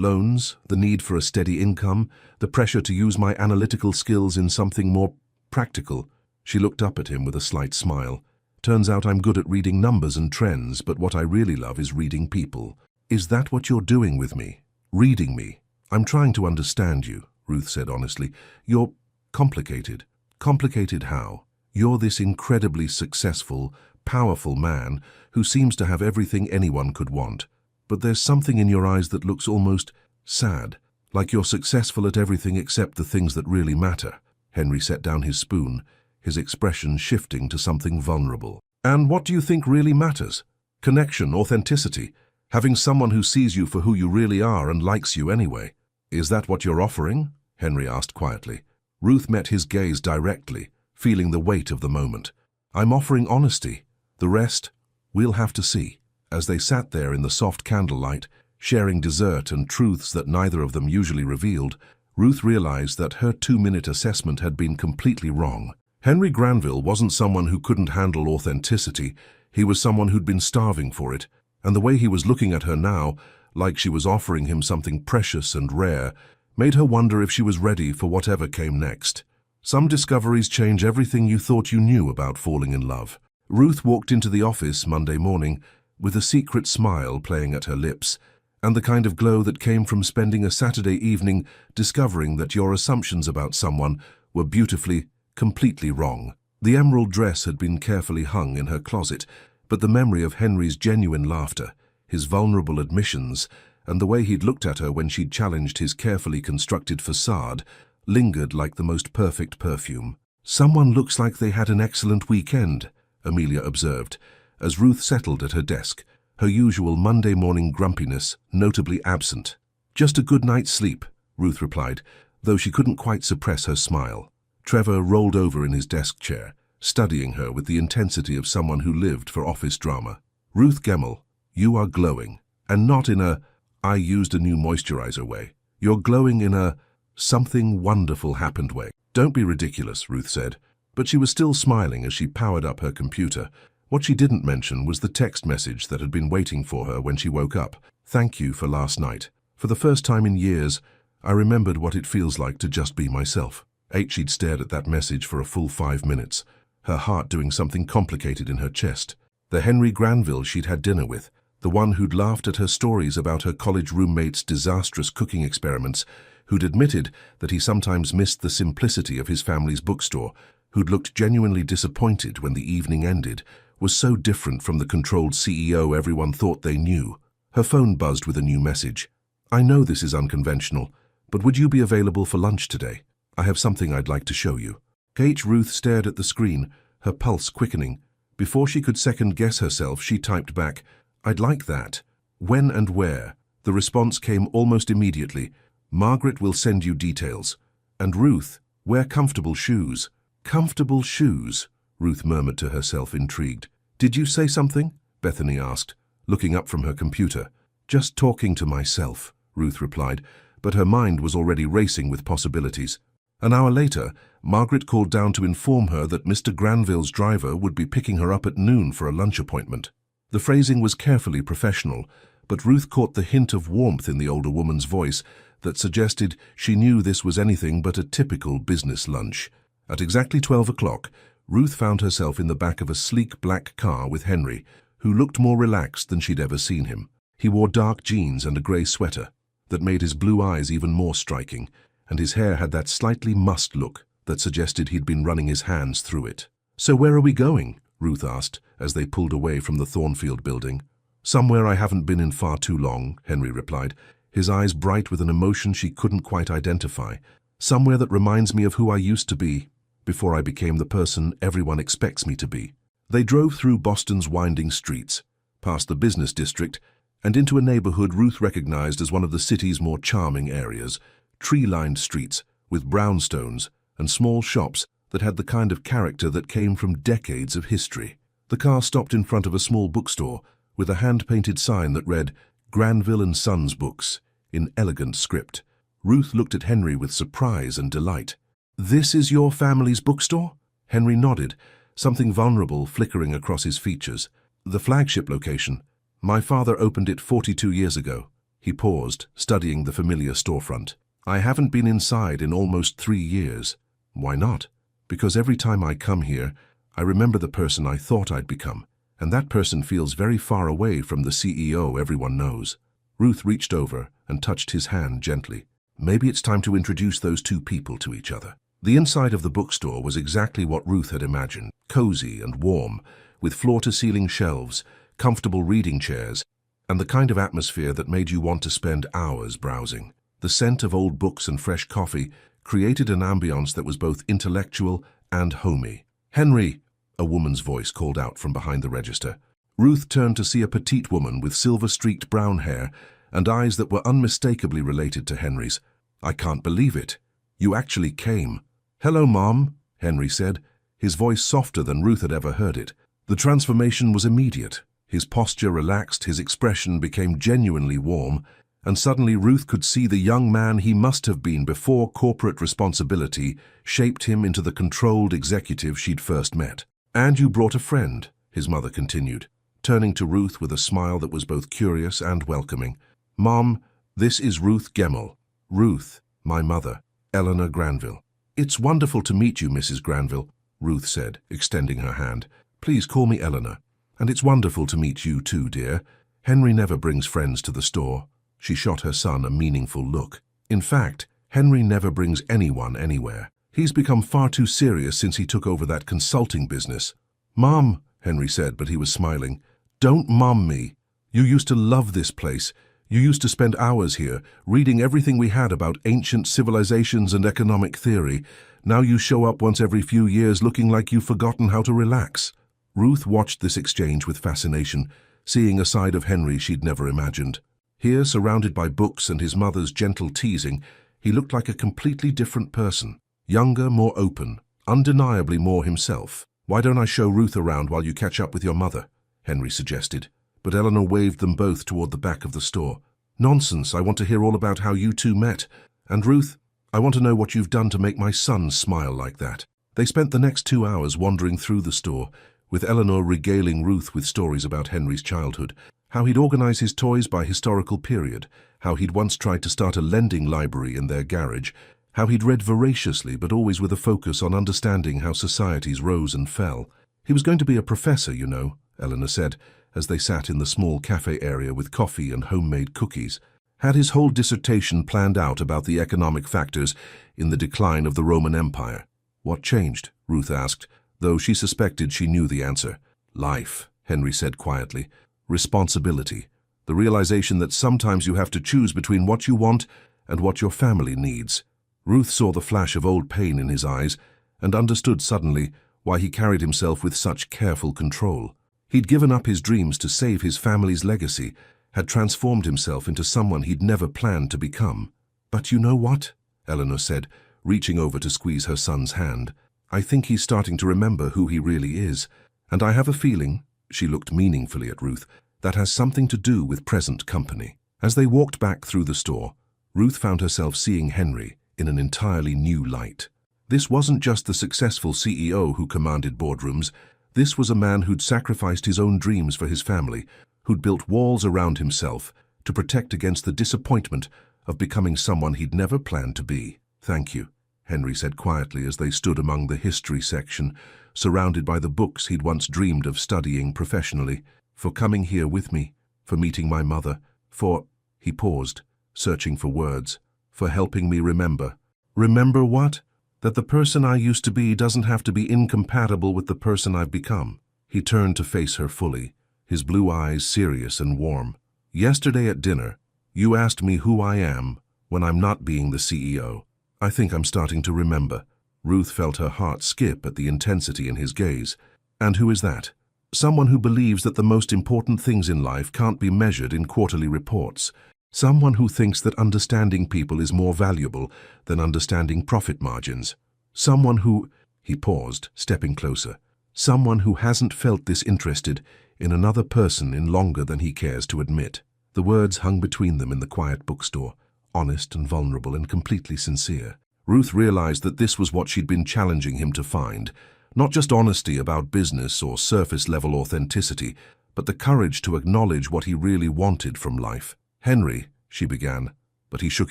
loans, the need for a steady income, the pressure to use my analytical skills in something more practical. She looked up at him with a slight smile. Turns out I'm good at reading numbers and trends, but what I really love is reading people. Is that what you're doing with me? Reading me? I'm trying to understand you, Ruth said honestly. You're complicated. Complicated how? You're this incredibly successful, powerful man who seems to have everything anyone could want. But there's something in your eyes that looks almost sad, like you're successful at everything except the things that really matter. Henry set down his spoon, his expression shifting to something vulnerable. And what do you think really matters? Connection, authenticity, having someone who sees you for who you really are and likes you anyway. Is that what you're offering? Henry asked quietly. Ruth met his gaze directly, feeling the weight of the moment. I'm offering honesty. The rest, we'll have to see. As they sat there in the soft candlelight, sharing dessert and truths that neither of them usually revealed, Ruth realized that her 2-minute assessment had been completely wrong. Henry Granville wasn't someone who couldn't handle authenticity. He was someone who'd been starving for it. And the way he was looking at her now, like she was offering him something precious and rare, made her wonder if she was ready for whatever came next. Some discoveries change everything you thought you knew about falling in love. Ruth walked into the office Monday morning with a secret smile playing at her lips, and the kind of glow that came from spending a Saturday evening discovering that your assumptions about someone were beautifully, completely wrong. The emerald dress had been carefully hung in her closet, but the memory of Henry's genuine laughter, his vulnerable admissions, and the way he'd looked at her when she'd challenged his carefully constructed facade lingered like the most perfect perfume. Someone looks like they had an excellent weekend, Amelia observed, as Ruth settled at her desk, her usual Monday morning grumpiness notably absent. Just a good night's sleep, Ruth replied, though she couldn't quite suppress her smile. Trevor rolled over in his desk chair, studying her with the intensity of someone who lived for office drama. Ruth Gemmell, you are glowing, and not in a I used a new moisturizer way. You're glowing in a something wonderful happened way. Don't be ridiculous, Ruth said, but she was still smiling as she powered up her computer. What she didn't mention was the text message that had been waiting for her when she woke up. Thank you for last night. For the first time in years, I remembered what it feels like to just be myself. She'd stared at that message for a full 5 minutes, her heart doing something complicated in her chest. The Henry Granville she'd had dinner with, the one who'd laughed at her stories about her college roommate's disastrous cooking experiments, who'd admitted that he sometimes missed the simplicity of his family's bookstore, who'd looked genuinely disappointed when the evening ended, was so different from the controlled CEO everyone thought they knew. Her phone buzzed with a new message. I know this is unconventional, but would you be available for lunch today? I have something I'd like to show you. Ruth stared at the screen, her pulse quickening. Before she could second-guess herself, she typed back, I'd like that. When and where? The response came almost immediately. Margaret will send you details. And Ruth, wear comfortable shoes. Comfortable shoes? Ruth murmured to herself, intrigued. Did you say something? Bethany asked, looking up from her computer. Just talking to myself, Ruth replied, but her mind was already racing with possibilities. An hour later, Margaret called down to inform her that Mr. Granville's driver would be picking her up at noon for a lunch appointment. The phrasing was carefully professional, but Ruth caught the hint of warmth in the older woman's voice that suggested she knew this was anything but a typical business lunch. At exactly 12 o'clock, Ruth found herself in the back of a sleek black car with Henry, who looked more relaxed than she'd ever seen him. He wore dark jeans and a grey sweater that made his blue eyes even more striking, and his hair had that slightly mussed look that suggested he'd been running his hands through it. So where are we going? Ruth asked as they pulled away from the Thornfield building. Somewhere I haven't been in far too long, Henry replied, his eyes bright with an emotion she couldn't quite identify. Somewhere that reminds me of who I used to be before I became the person everyone expects me to be. They drove through Boston's winding streets, past the business district, and into a neighborhood Ruth recognized as one of the city's more charming areas, tree-lined streets with brownstones and small shops that had the kind of character that came from decades of history. The car stopped in front of a small bookstore with a hand-painted sign that read, Granville and Sons Books, in elegant script. Ruth looked at Henry with surprise and delight. "This is your family's bookstore?" Henry nodded, something vulnerable flickering across his features. "The flagship location. My father opened it 42 years ago." He paused, studying the familiar storefront. "I haven't been inside in almost 3 years." "Why not?" "Because every time I come here, I remember the person I thought I'd become, and that person feels very far away from the CEO everyone knows." Ruth reached over and touched his hand gently. Maybe it's time to introduce those two people to each other. The inside of the bookstore was exactly what Ruth had imagined, cozy and warm, with floor-to-ceiling shelves, comfortable reading chairs, and the kind of atmosphere that made you want to spend hours browsing. The scent of old books and fresh coffee created an ambiance that was both intellectual and homey. "Henry," a woman's voice called out from behind the register. Ruth turned to see a petite woman with silver-streaked brown hair and eyes that were unmistakably related to Henry's. "I can't believe it. You actually came." "Hello, Mom," Henry said, his voice softer than Ruth had ever heard it. The transformation was immediate. His posture relaxed, his expression became genuinely warm, and suddenly Ruth could see the young man he must have been before corporate responsibility shaped him into the controlled executive she'd first met. "And you brought a friend," his mother continued, turning to Ruth with a smile that was both curious and welcoming. "Mom, this is Ruth Gemmell." "Ruth, my mother, Eleanor Granville." "It's wonderful to meet you, Mrs. Granville," Ruth said, extending her hand. "Please call me Eleanor. And it's wonderful to meet you too, dear. Henry never brings friends to the store." She shot her son a meaningful look. "In fact, Henry never brings anyone anywhere. He's become far too serious since he took over that consulting business." "Mom," Henry said, but he was smiling. "Don't mom me. You used to love this place. You used to spend hours here, reading everything we had about ancient civilizations and economic theory. Now you show up once every few years looking like you've forgotten how to relax." Ruth watched this exchange with fascination, seeing a side of Henry she'd never imagined. Here, surrounded by books and his mother's gentle teasing, he looked like a completely different person. Younger, more open, undeniably more himself. "Why don't I show Ruth around while you catch up with your mother?" Henry suggested. But Eleanor waved them both toward the back of the store. "Nonsense, I want to hear all about how you two met. And Ruth, I want to know what you've done to make my son smile like that." They spent the next 2 hours wandering through the store, with Eleanor regaling Ruth with stories about Henry's childhood, how he'd organize his toys by historical period, how he'd once tried to start a lending library in their garage, how he'd read voraciously but always with a focus on understanding how societies rose and fell. "He was going to be a professor, you know," Eleanor said, as they sat in the small cafe area with coffee and homemade cookies. "Had his whole dissertation planned out about the economic factors in the decline of the Roman Empire." "What changed?" Ruth asked, though she suspected she knew the answer. "Life," Henry said quietly. "Responsibility. The realization that sometimes you have to choose between what you want and what your family needs." Ruth saw the flash of old pain in his eyes and understood suddenly why he carried himself with such careful control. He'd given up his dreams to save his family's legacy, had transformed himself into someone he'd never planned to become. "But you know what?" Eleanor said, reaching over to squeeze her son's hand. "I think he's starting to remember who he really is. And I have a feeling," she looked meaningfully at Ruth, "that has something to do with present company." As they walked back through the store, Ruth found herself seeing Henry in an entirely new light. This wasn't just the successful CEO who commanded boardrooms. This was a man who'd sacrificed his own dreams for his family, who'd built walls around himself to protect against the disappointment of becoming someone he'd never planned to be. "Thank you," Henry said quietly as they stood among the history section, surrounded by the books he'd once dreamed of studying professionally, "for coming here with me, for meeting my mother, for—" He paused, searching for words. "For helping me remember." "Remember what?" "That the person I used to be doesn't have to be incompatible with the person I've become." He turned to face her fully, his blue eyes serious and warm. "Yesterday at dinner, you asked me who I am when I'm not being the CEO. I think I'm starting to remember." Ruth felt her heart skip at the intensity in his gaze. "And who is that?" "Someone who believes that the most important things in life can't be measured in quarterly reports. Someone who thinks that understanding people is more valuable than understanding profit margins. Someone who—" He paused, stepping closer. "Someone who hasn't felt this interested in another person in longer than he cares to admit." The words hung between them in the quiet bookstore, honest and vulnerable and completely sincere. Ruth realized that this was what she'd been challenging him to find, not just honesty about business or surface-level authenticity, but the courage to acknowledge what he really wanted from life. "Henry," she began, but he shook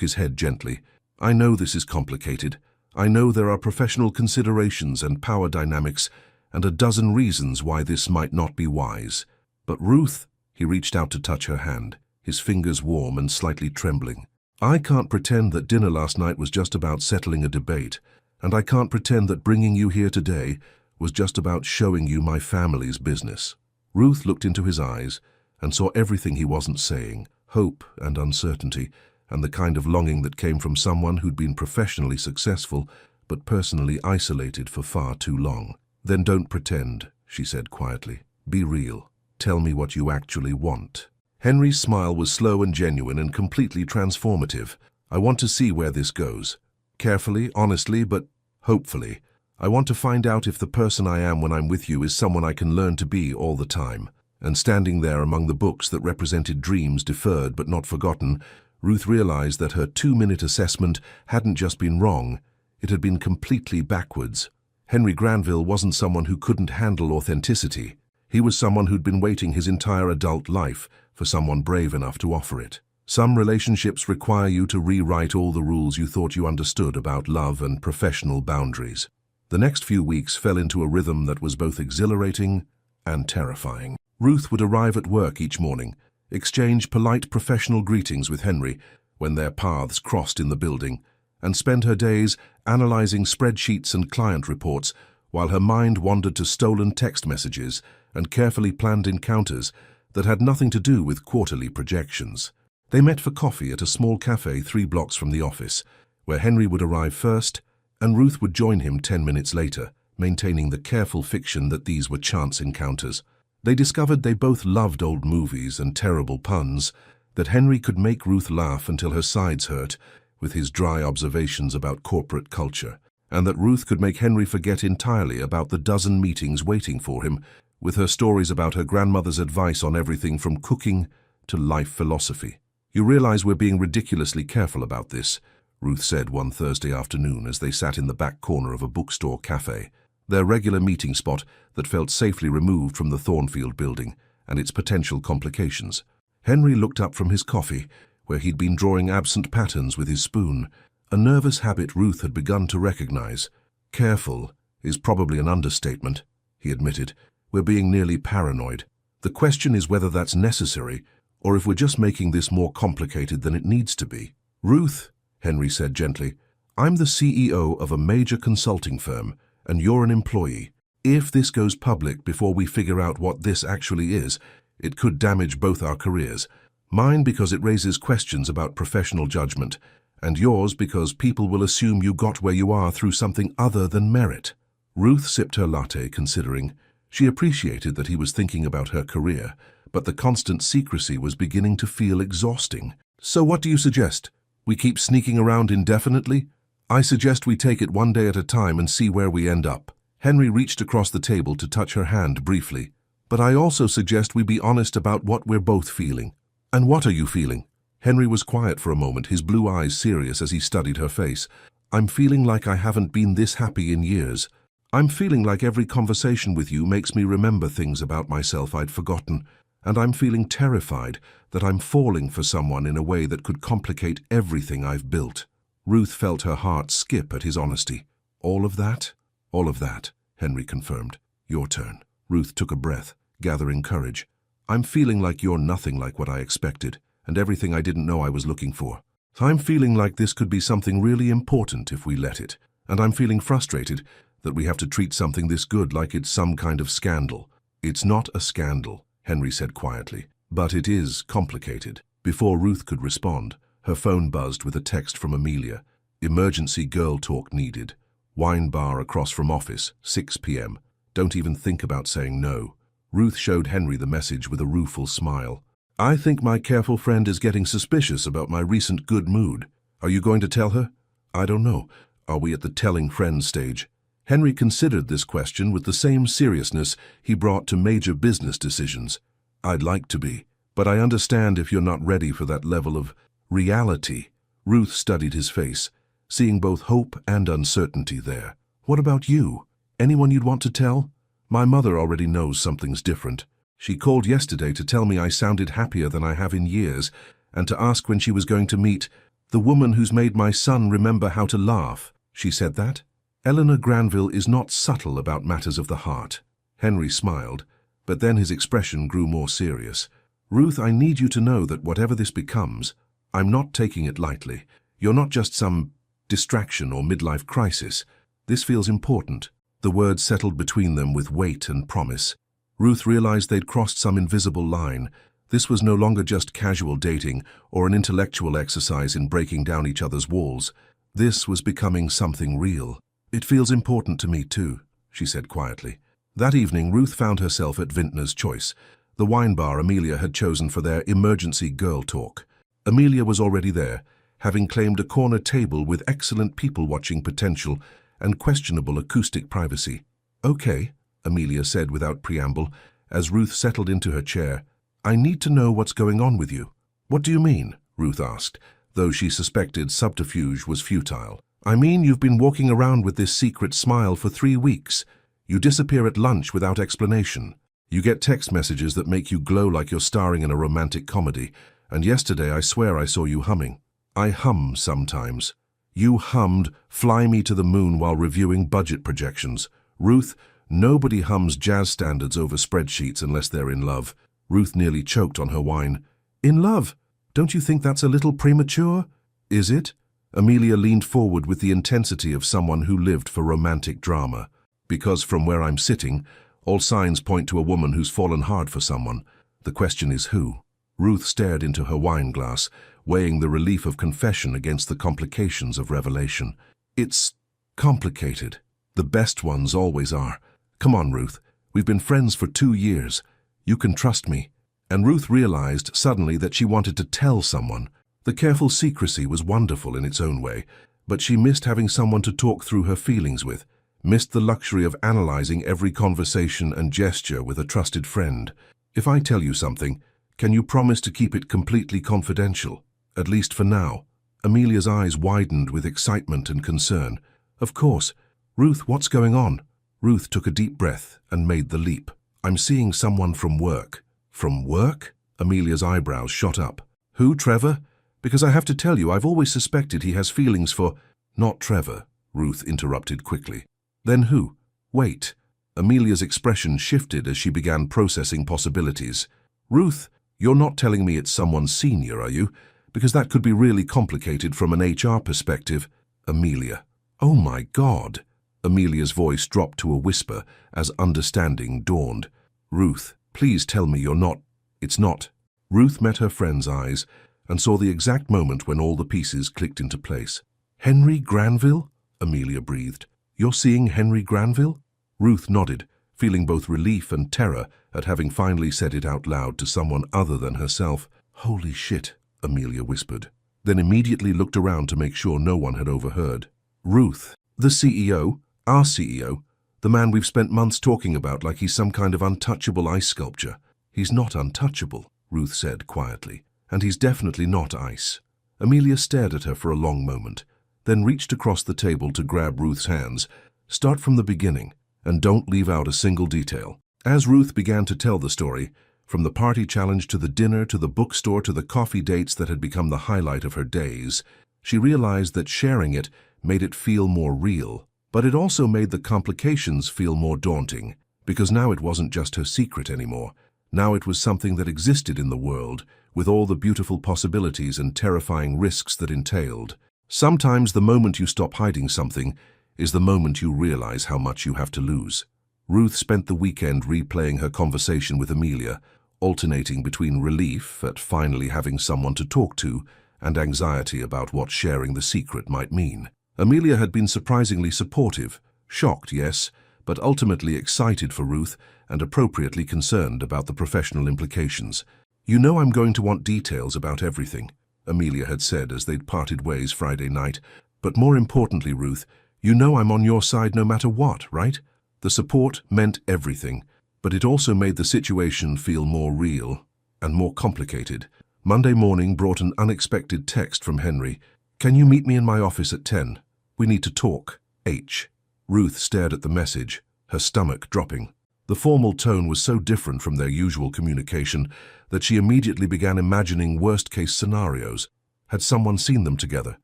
his head gently. "I know this is complicated. I know there are professional considerations and power dynamics, and a dozen reasons why this might not be wise. But Ruth," he reached out to touch her hand, his fingers warm and slightly trembling. "I can't pretend that dinner last night was just about settling a debate, and I can't pretend that bringing you here today was just about showing you my family's business." Ruth looked into his eyes and saw everything he wasn't saying, hope and uncertainty, and the kind of longing that came from someone who'd been professionally successful but personally isolated for far too long. "Then don't pretend," she said quietly. "Be real. Tell me what you actually want." Henry's smile was slow and genuine and completely transformative. "I want to see where this goes. Carefully, honestly, but hopefully. I want to find out if the person I am when I'm with you is someone I can learn to be all the time." And standing there among the books that represented dreams deferred but not forgotten, Ruth realized that her 2-minute assessment hadn't just been wrong, it had been completely backwards. Henry Granville wasn't someone who couldn't handle authenticity. He was someone who'd been waiting his entire adult life for someone brave enough to offer it. Some relationships require you to rewrite all the rules you thought you understood about love and professional boundaries. The next few weeks fell into a rhythm that was both exhilarating and terrifying. Ruth would arrive at work each morning, exchange polite professional greetings with Henry when their paths crossed in the building, and spend her days analyzing spreadsheets and client reports while her mind wandered to stolen text messages and carefully planned encounters that had nothing to do with quarterly projections. They met for coffee at a small cafe 3 blocks from the office, where Henry would arrive first and Ruth would join him 10 minutes later, maintaining the careful fiction that these were chance encounters. They discovered they both loved old movies and terrible puns, that Henry could make Ruth laugh until her sides hurt with his dry observations about corporate culture, and that Ruth could make Henry forget entirely about the dozen meetings waiting for him with her stories about her grandmother's advice on everything from cooking to life philosophy. "You realize we're being ridiculously careful about this," Ruth said one Thursday afternoon as they sat in the back corner of a bookstore cafe, their regular meeting spot that felt safely removed from the Thornfield building and its potential complications. Henry looked up from his coffee, where he'd been drawing absent patterns with his spoon, a nervous habit Ruth had begun to recognize. "Careful is probably an understatement," he admitted. "We're being nearly paranoid. The question is whether that's necessary, or if we're just making this more complicated than it needs to be." "Ruth," Henry said gently, "I'm the CEO of a major consulting firm, and you're an employee. If this goes public before we figure out what this actually is, it could damage both our careers. Mine because it raises questions about professional judgment, and yours because people will assume you got where you are through something other than merit." Ruth sipped her latte, considering. She appreciated that he was thinking about her career, but the constant secrecy was beginning to feel exhausting. "So what do you suggest? We keep sneaking around indefinitely? I suggest we take it one day at a time and see where we end up." Henry reached across the table to touch her hand briefly. "But I also suggest we be honest about what we're both feeling." "And what are you feeling?" Henry was quiet for a moment, his blue eyes serious as he studied her face. "I'm feeling like I haven't been this happy in years. I'm feeling like every conversation with you makes me remember things about myself I'd forgotten, and I'm feeling terrified that I'm falling for someone in a way that could complicate everything I've built." Ruth felt her heart skip at his honesty. "All of that?" "All of that," Henry confirmed. "Your turn." Ruth took a breath, gathering courage. "I'm feeling like you're nothing like what I expected, and everything I didn't know I was looking for. I'm feeling like this could be something really important if we let it, and I'm feeling frustrated that we have to treat something this good like it's some kind of scandal." "It's not a scandal," Henry said quietly, "but it is complicated." Before Ruth could respond, her phone buzzed with a text from Amelia. "Emergency girl talk needed. Wine bar across from office, 6 p.m. Don't even think about saying no." Ruth showed Henry the message with a rueful smile. "I think my careful friend is getting suspicious about my recent good mood. Are you going to tell her?" "I don't know. Are we at the telling friends stage?" Henry considered this question with the same seriousness he brought to major business decisions. "I'd like to be, but I understand if you're not ready for that level of reality." Ruth studied his face, seeing both hope and uncertainty there. What about you? Anyone you'd want to tell? My mother already knows something's different. She called yesterday to tell me I sounded happier than I have in years, and to ask when she was going to meet the woman who's made my son remember how to laugh. She said that. Eleanor Granville is not subtle about matters of the heart. Henry smiled, but then his expression grew more serious. Ruth, I need you to know that whatever this becomes, I'm not taking it lightly. You're not just some distraction or midlife crisis. This feels important. The words settled between them with weight and promise. Ruth realized they'd crossed some invisible line. This was no longer just casual dating or an intellectual exercise in breaking down each other's walls. This was becoming something real. It feels important to me too, she said quietly. That evening, Ruth found herself at Vintner's Choice, the wine bar Amelia had chosen for their emergency girl talk. Amelia was already there, having claimed a corner table with excellent people-watching potential and questionable acoustic privacy. Okay, Amelia said without preamble, as Ruth settled into her chair. I need to know what's going on with you. What do you mean? Ruth asked, though she suspected subterfuge was futile. I mean you've been walking around with this secret smile for 3 weeks. You disappear at lunch without explanation. You get text messages that make you glow like you're starring in a romantic comedy, and yesterday I swear I saw you humming. I hum sometimes. You hummed Fly Me to the Moon while reviewing budget projections. Ruth, nobody hums jazz standards over spreadsheets unless they're in love. Ruth nearly choked on her wine. In love? Don't you think that's a little premature? Is it? Amelia leaned forward with the intensity of someone who lived for romantic drama. Because from where I'm sitting, all signs point to a woman who's fallen hard for someone. The question is who? Ruth stared into her wine glass, weighing the relief of confession against the complications of revelation. It's complicated. The best ones always are. Come on, Ruth. We've been friends for 2 years. You can trust me. And Ruth realized suddenly that she wanted to tell someone. The careful secrecy was wonderful in its own way, but she missed having someone to talk through her feelings with, missed the luxury of analyzing every conversation and gesture with a trusted friend. If I tell you something, can you promise to keep it completely confidential, at least for now? Amelia's eyes widened with excitement and concern. Of course. Ruth, what's going on? Ruth took a deep breath and made the leap. I'm seeing someone from work. From work? Amelia's eyebrows shot up. Who, Trevor? Because I have to tell you, I've always suspected he has feelings for... Not Trevor, Ruth interrupted quickly. Then who? Wait. Amelia's expression shifted as she began processing possibilities. Ruth, you're not telling me it's someone senior, are you? Because that could be really complicated from an HR perspective. Amelia. Oh my God. Amelia's voice dropped to a whisper as understanding dawned. Ruth, please tell me you're not... It's not. Ruth met her friend's eyes and saw the exact moment when all the pieces clicked into place. Henry Granville? Amelia breathed. You're seeing Henry Granville? Ruth nodded, feeling both relief and terror at having finally said it out loud to someone other than herself. Holy shit, Amelia whispered, then immediately looked around to make sure no one had overheard. Ruth, the CEO, our CEO, the man we've spent months talking about like he's some kind of untouchable ice sculpture. He's not untouchable, Ruth said quietly, and he's definitely not ice. Amelia stared at her for a long moment, then reached across the table to grab Ruth's hands. Start from the beginning, and don't leave out a single detail. As Ruth began to tell the story, from the party challenge to the dinner to the bookstore to the coffee dates that had become the highlight of her days, she realized that sharing it made it feel more real. But it also made the complications feel more daunting, because now it wasn't just her secret anymore. Now it was something that existed in the world, with all the beautiful possibilities and terrifying risks that entailed. Sometimes the moment you stop hiding something is the moment you realize how much you have to lose. Ruth spent the weekend replaying her conversation with Amelia, alternating between relief at finally having someone to talk to and anxiety about what sharing the secret might mean. Amelia had been surprisingly supportive, shocked, yes, but ultimately excited for Ruth and appropriately concerned about the professional implications. You know I'm going to want details about everything, Amelia had said as they'd parted ways Friday night. But more importantly, Ruth, you know I'm on your side no matter what, right? The support meant everything, but it also made the situation feel more real and more complicated. Monday morning brought an unexpected text from Henry. Can you meet me in my office at 10? We need to talk. H. Ruth stared at the message, her stomach dropping. The formal tone was so different from their usual communication that she immediately began imagining worst-case scenarios. Had someone seen them together?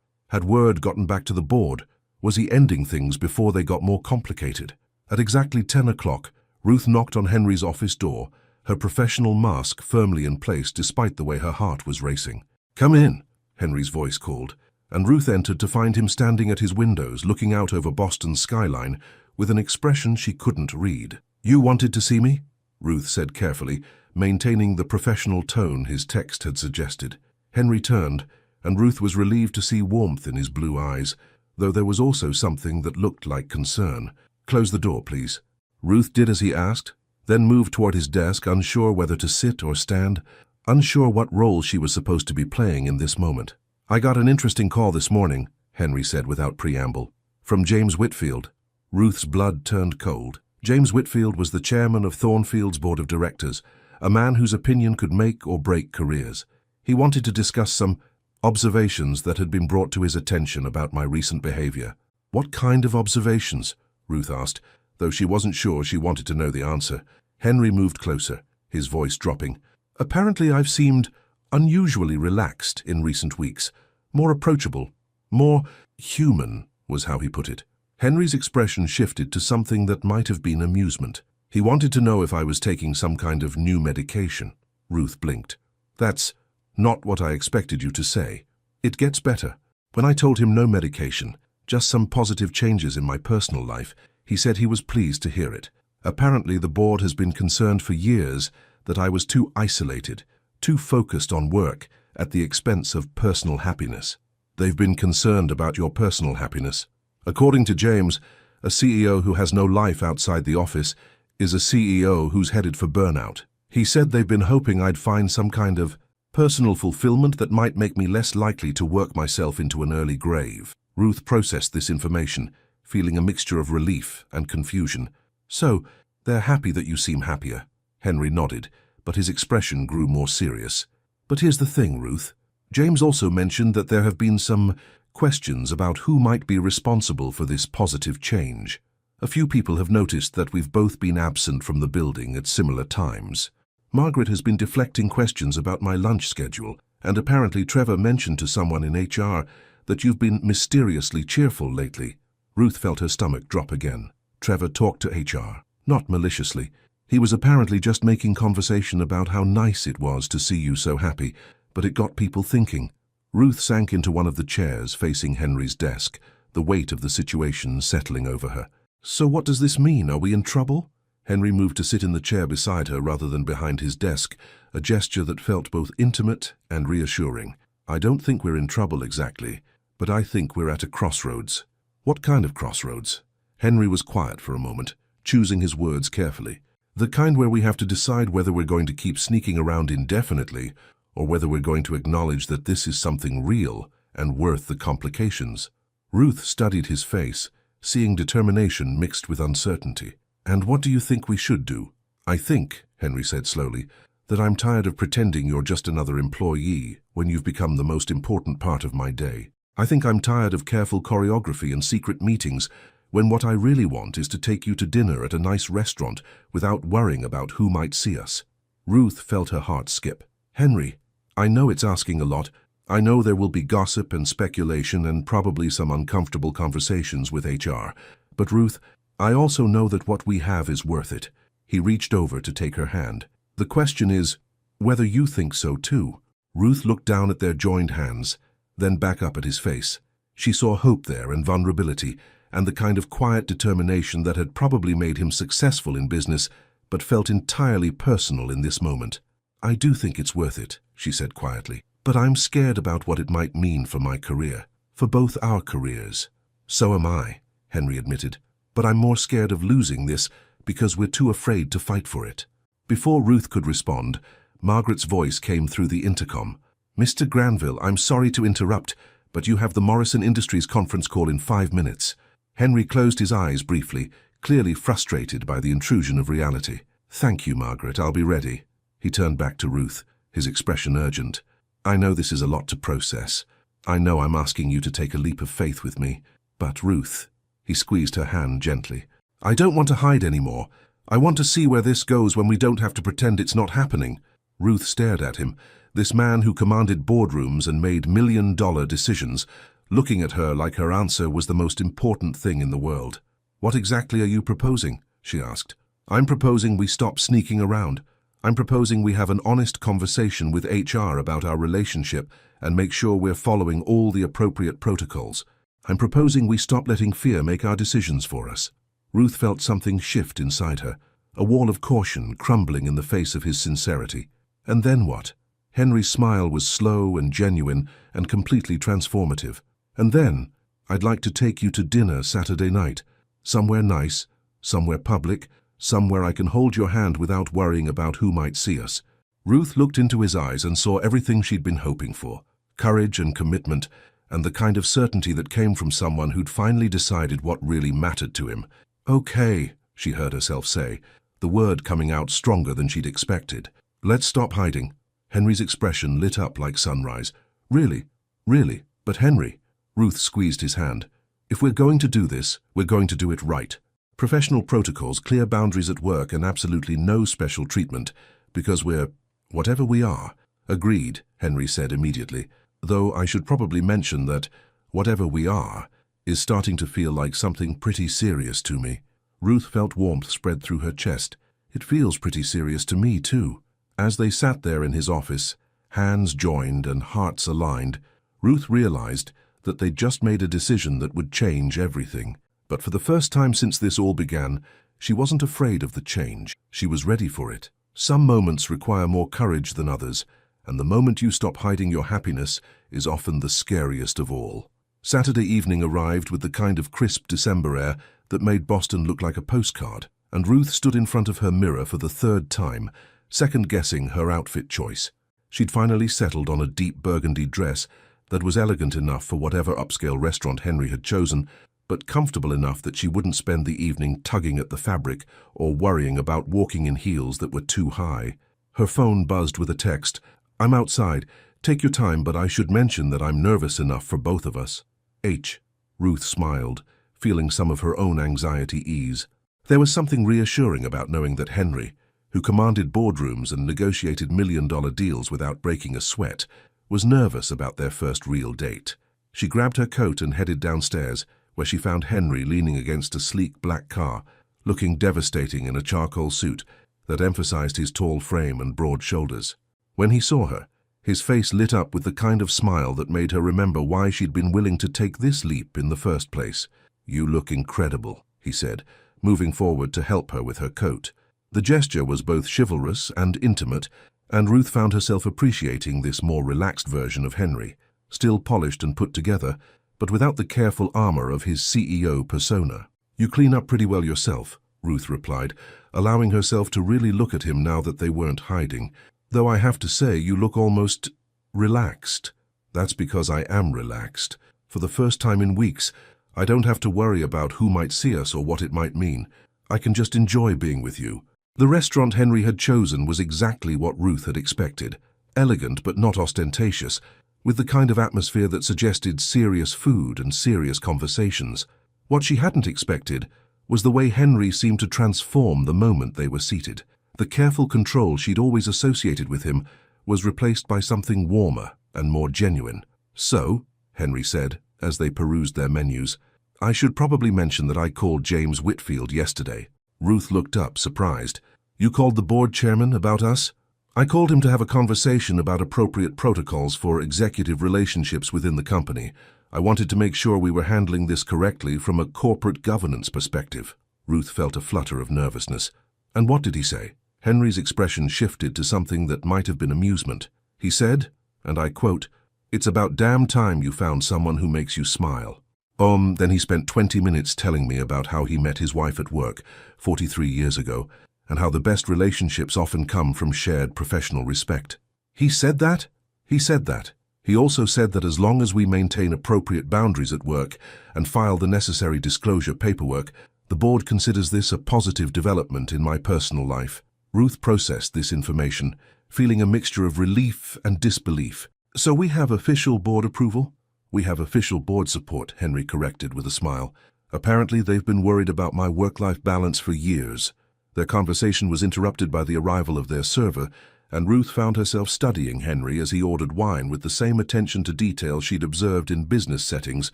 Had word gotten back to the board? Was he ending things before they got more complicated? At exactly 10 o'clock, Ruth knocked on Henry's office door, her professional mask firmly in place despite the way her heart was racing. "Come in," Henry's voice called, and Ruth entered to find him standing at his windows looking out over Boston's skyline with an expression she couldn't read. "You wanted to see me?" Ruth said carefully, maintaining the professional tone his text had suggested. Henry turned, and Ruth was relieved to see warmth in his blue eyes, though there was also something that looked like concern. "Close the door, please." Ruth did as he asked, then moved toward his desk, unsure whether to sit or stand, unsure what role she was supposed to be playing in this moment. "I got an interesting call this morning," Henry said without preamble. "From James Whitfield." Ruth's blood turned cold. James Whitfield was the chairman of Thornfield's board of directors, a man whose opinion could make or break careers. He wanted to discuss some observations that had been brought to his attention about my recent behavior. "What kind of observations?" Ruth asked, though she wasn't sure she wanted to know the answer. Henry moved closer, his voice dropping. "Apparently I've seemed unusually relaxed in recent weeks. More approachable, more human," was how he put it. Henry's expression shifted to something that might have been amusement. He wanted to know if I was taking some kind of new medication. Ruth blinked. "That's not what I expected you to say. It gets better." When I told him no medication, just some positive changes in my personal life, he said he was pleased to hear it. Apparently the board has been concerned for years that I was too isolated, too focused on work at the expense of personal happiness. "They've been concerned about your personal happiness." According to James, a CEO who has no life outside the office is a CEO who's headed for burnout. He said they've been hoping I'd find some kind of personal fulfillment that might make me less likely to work myself into an early grave. Ruth processed this information, feeling a mixture of relief and confusion. "So, they're happy that you seem happier." Henry nodded, but his expression grew more serious. "But here's the thing, Ruth. James also mentioned that there have been some questions about who might be responsible for this positive change. A few people have noticed that we've both been absent from the building at similar times. Margaret has been deflecting questions about my lunch schedule, and apparently Trevor mentioned to someone in HR that you've been mysteriously cheerful lately." Ruth felt her stomach drop again. Trevor talked to HR, not maliciously. He was apparently just making conversation about how nice it was to see you so happy, but it got people thinking. Ruth sank into one of the chairs facing Henry's desk, the weight of the situation settling over her. "So what does this mean? Are we in trouble?" Henry moved to sit in the chair beside her rather than behind his desk, a gesture that felt both intimate and reassuring. "I don't think we're in trouble exactly, but I think we're at a crossroads." "What kind of crossroads?" Henry was quiet for a moment, choosing his words carefully. "The kind where we have to decide whether we're going to keep sneaking around indefinitely, or whether we're going to acknowledge that this is something real and worth the complications." Ruth studied his face, seeing determination mixed with uncertainty. "And what do you think we should do?" "I think," Henry said slowly, "that I'm tired of pretending you're just another employee when you've become the most important part of my day. I think I'm tired of careful choreography and secret meetings when what I really want is to take you to dinner at a nice restaurant without worrying about who might see us." Ruth felt her heart skip. "Henry, I know it's asking a lot. I know there will be gossip and speculation and probably some uncomfortable conversations with HR. But Ruth, I also know that what we have is worth it." He reached over to take her hand. "The question is whether you think so too." Ruth looked down at their joined hands, then back up at his face. She saw hope there and vulnerability, and the kind of quiet determination that had probably made him successful in business, but felt entirely personal in this moment. "I do think it's worth it," she said quietly, "but I'm scared about what it might mean for my career, for both our careers." "So am I," Henry admitted, "but I'm more scared of losing this because we're too afraid to fight for it." Before Ruth could respond, Margaret's voice came through the intercom. "Mr. Granville, I'm sorry to interrupt, but you have the Morrison Industries conference call in 5 minutes." Henry closed his eyes briefly, clearly frustrated by the intrusion of reality. "Thank you, Margaret, I'll be ready." He turned back to Ruth, his expression urgent. "I know this is a lot to process, I know I'm asking you to take a leap of faith with me, but Ruth, he squeezed her hand gently. I don't want to hide anymore. I want to see where this goes when we don't have to pretend it's not happening. Ruth stared at him, this man who commanded boardrooms and made million-dollar decisions, looking at her like her answer was the most important thing in the world. What exactly are you proposing? She asked. I'm proposing we stop sneaking around. I'm proposing we have an honest conversation with HR about our relationship and make sure we're following all the appropriate protocols. I'm proposing we stop letting fear make our decisions for us. Ruth felt something shift inside her, a wall of caution crumbling in the face of his sincerity. And then what? Henry's smile was slow and genuine and completely transformative. And then, I'd like to take you to dinner Saturday night. Somewhere nice, somewhere public, somewhere I can hold your hand without worrying about who might see us. Ruth looked into his eyes and saw everything she'd been hoping for. Courage and commitment, and the kind of certainty that came from someone who'd finally decided what really mattered to him. Okay, she heard herself say, the word coming out stronger than she'd expected. Let's stop hiding. Henry's expression lit up like sunrise. Really? Really? But Henry, Ruth squeezed his hand. If we're going to do this, we're going to do it right. Professional protocols, clear boundaries at work, and absolutely no special treatment, because we're whatever we are. Agreed, Henry said immediately, though I should probably mention that whatever we are is starting to feel like something pretty serious to me. Ruth felt warmth spread through her chest. It feels pretty serious to me, too. As they sat there in his office, hands joined and hearts aligned, Ruth realized that they'd just made a decision that would change everything. But for the first time since this all began, she wasn't afraid of the change. She was ready for it. Some moments require more courage than others, and the moment you stop hiding your happiness is often the scariest of all. Saturday evening arrived with the kind of crisp December air that made Boston look like a postcard, and Ruth stood in front of her mirror for the third time, second-guessing her outfit choice. She'd finally settled on a deep burgundy dress that was elegant enough for whatever upscale restaurant Henry had chosen, but comfortable enough that she wouldn't spend the evening tugging at the fabric or worrying about walking in heels that were too high. Her phone buzzed with a text. I'm outside. Take your time, but I should mention that I'm nervous enough for both of us. H. Ruth smiled, feeling some of her own anxiety ease. There was something reassuring about knowing that Henry, who commanded boardrooms and negotiated million-dollar deals without breaking a sweat, was nervous about their first real date. She grabbed her coat and headed downstairs, where she found Henry leaning against a sleek black car, looking devastating in a charcoal suit that emphasized his tall frame and broad shoulders. When he saw her, his face lit up with the kind of smile that made her remember why she'd been willing to take this leap in the first place. You look incredible, he said, moving forward to help her with her coat. The gesture was both chivalrous and intimate, and Ruth found herself appreciating this more relaxed version of Henry, still polished and put together, but without the careful armor of his CEO persona. You clean up pretty well yourself, Ruth replied, allowing herself to really look at him now that they weren't hiding. Though I have to say, you look almost relaxed. That's because I am relaxed. For the first time in weeks, I don't have to worry about who might see us or what it might mean. I can just enjoy being with you. The restaurant Henry had chosen was exactly what Ruth had expected. Elegant but not ostentatious, with the kind of atmosphere that suggested serious food and serious conversations. What she hadn't expected was the way Henry seemed to transform the moment they were seated. The careful control she'd always associated with him was replaced by something warmer and more genuine. So, Henry said, as they perused their menus, I should probably mention that I called James Whitfield yesterday. Ruth looked up, surprised. You called the board chairman about us? I called him to have a conversation about appropriate protocols for executive relationships within the company. I wanted to make sure we were handling this correctly from a corporate governance perspective. Ruth felt a flutter of nervousness. And what did he say? Henry's expression shifted to something that might have been amusement. He said, and I quote, "It's about damn time you found someone who makes you smile." Then he spent 20 minutes telling me about how he met his wife at work 43 years ago, and how the best relationships often come from shared professional respect. He said that? He said that. He also said that as long as we maintain appropriate boundaries at work and file the necessary disclosure paperwork, the board considers this a positive development in my personal life. Ruth processed this information, feeling a mixture of relief and disbelief. So we have official board approval? We have official board support, Henry corrected with a smile. Apparently they've been worried about my work-life balance for years. Their conversation was interrupted by the arrival of their server, and Ruth found herself studying Henry as he ordered wine with the same attention to detail she'd observed in business settings,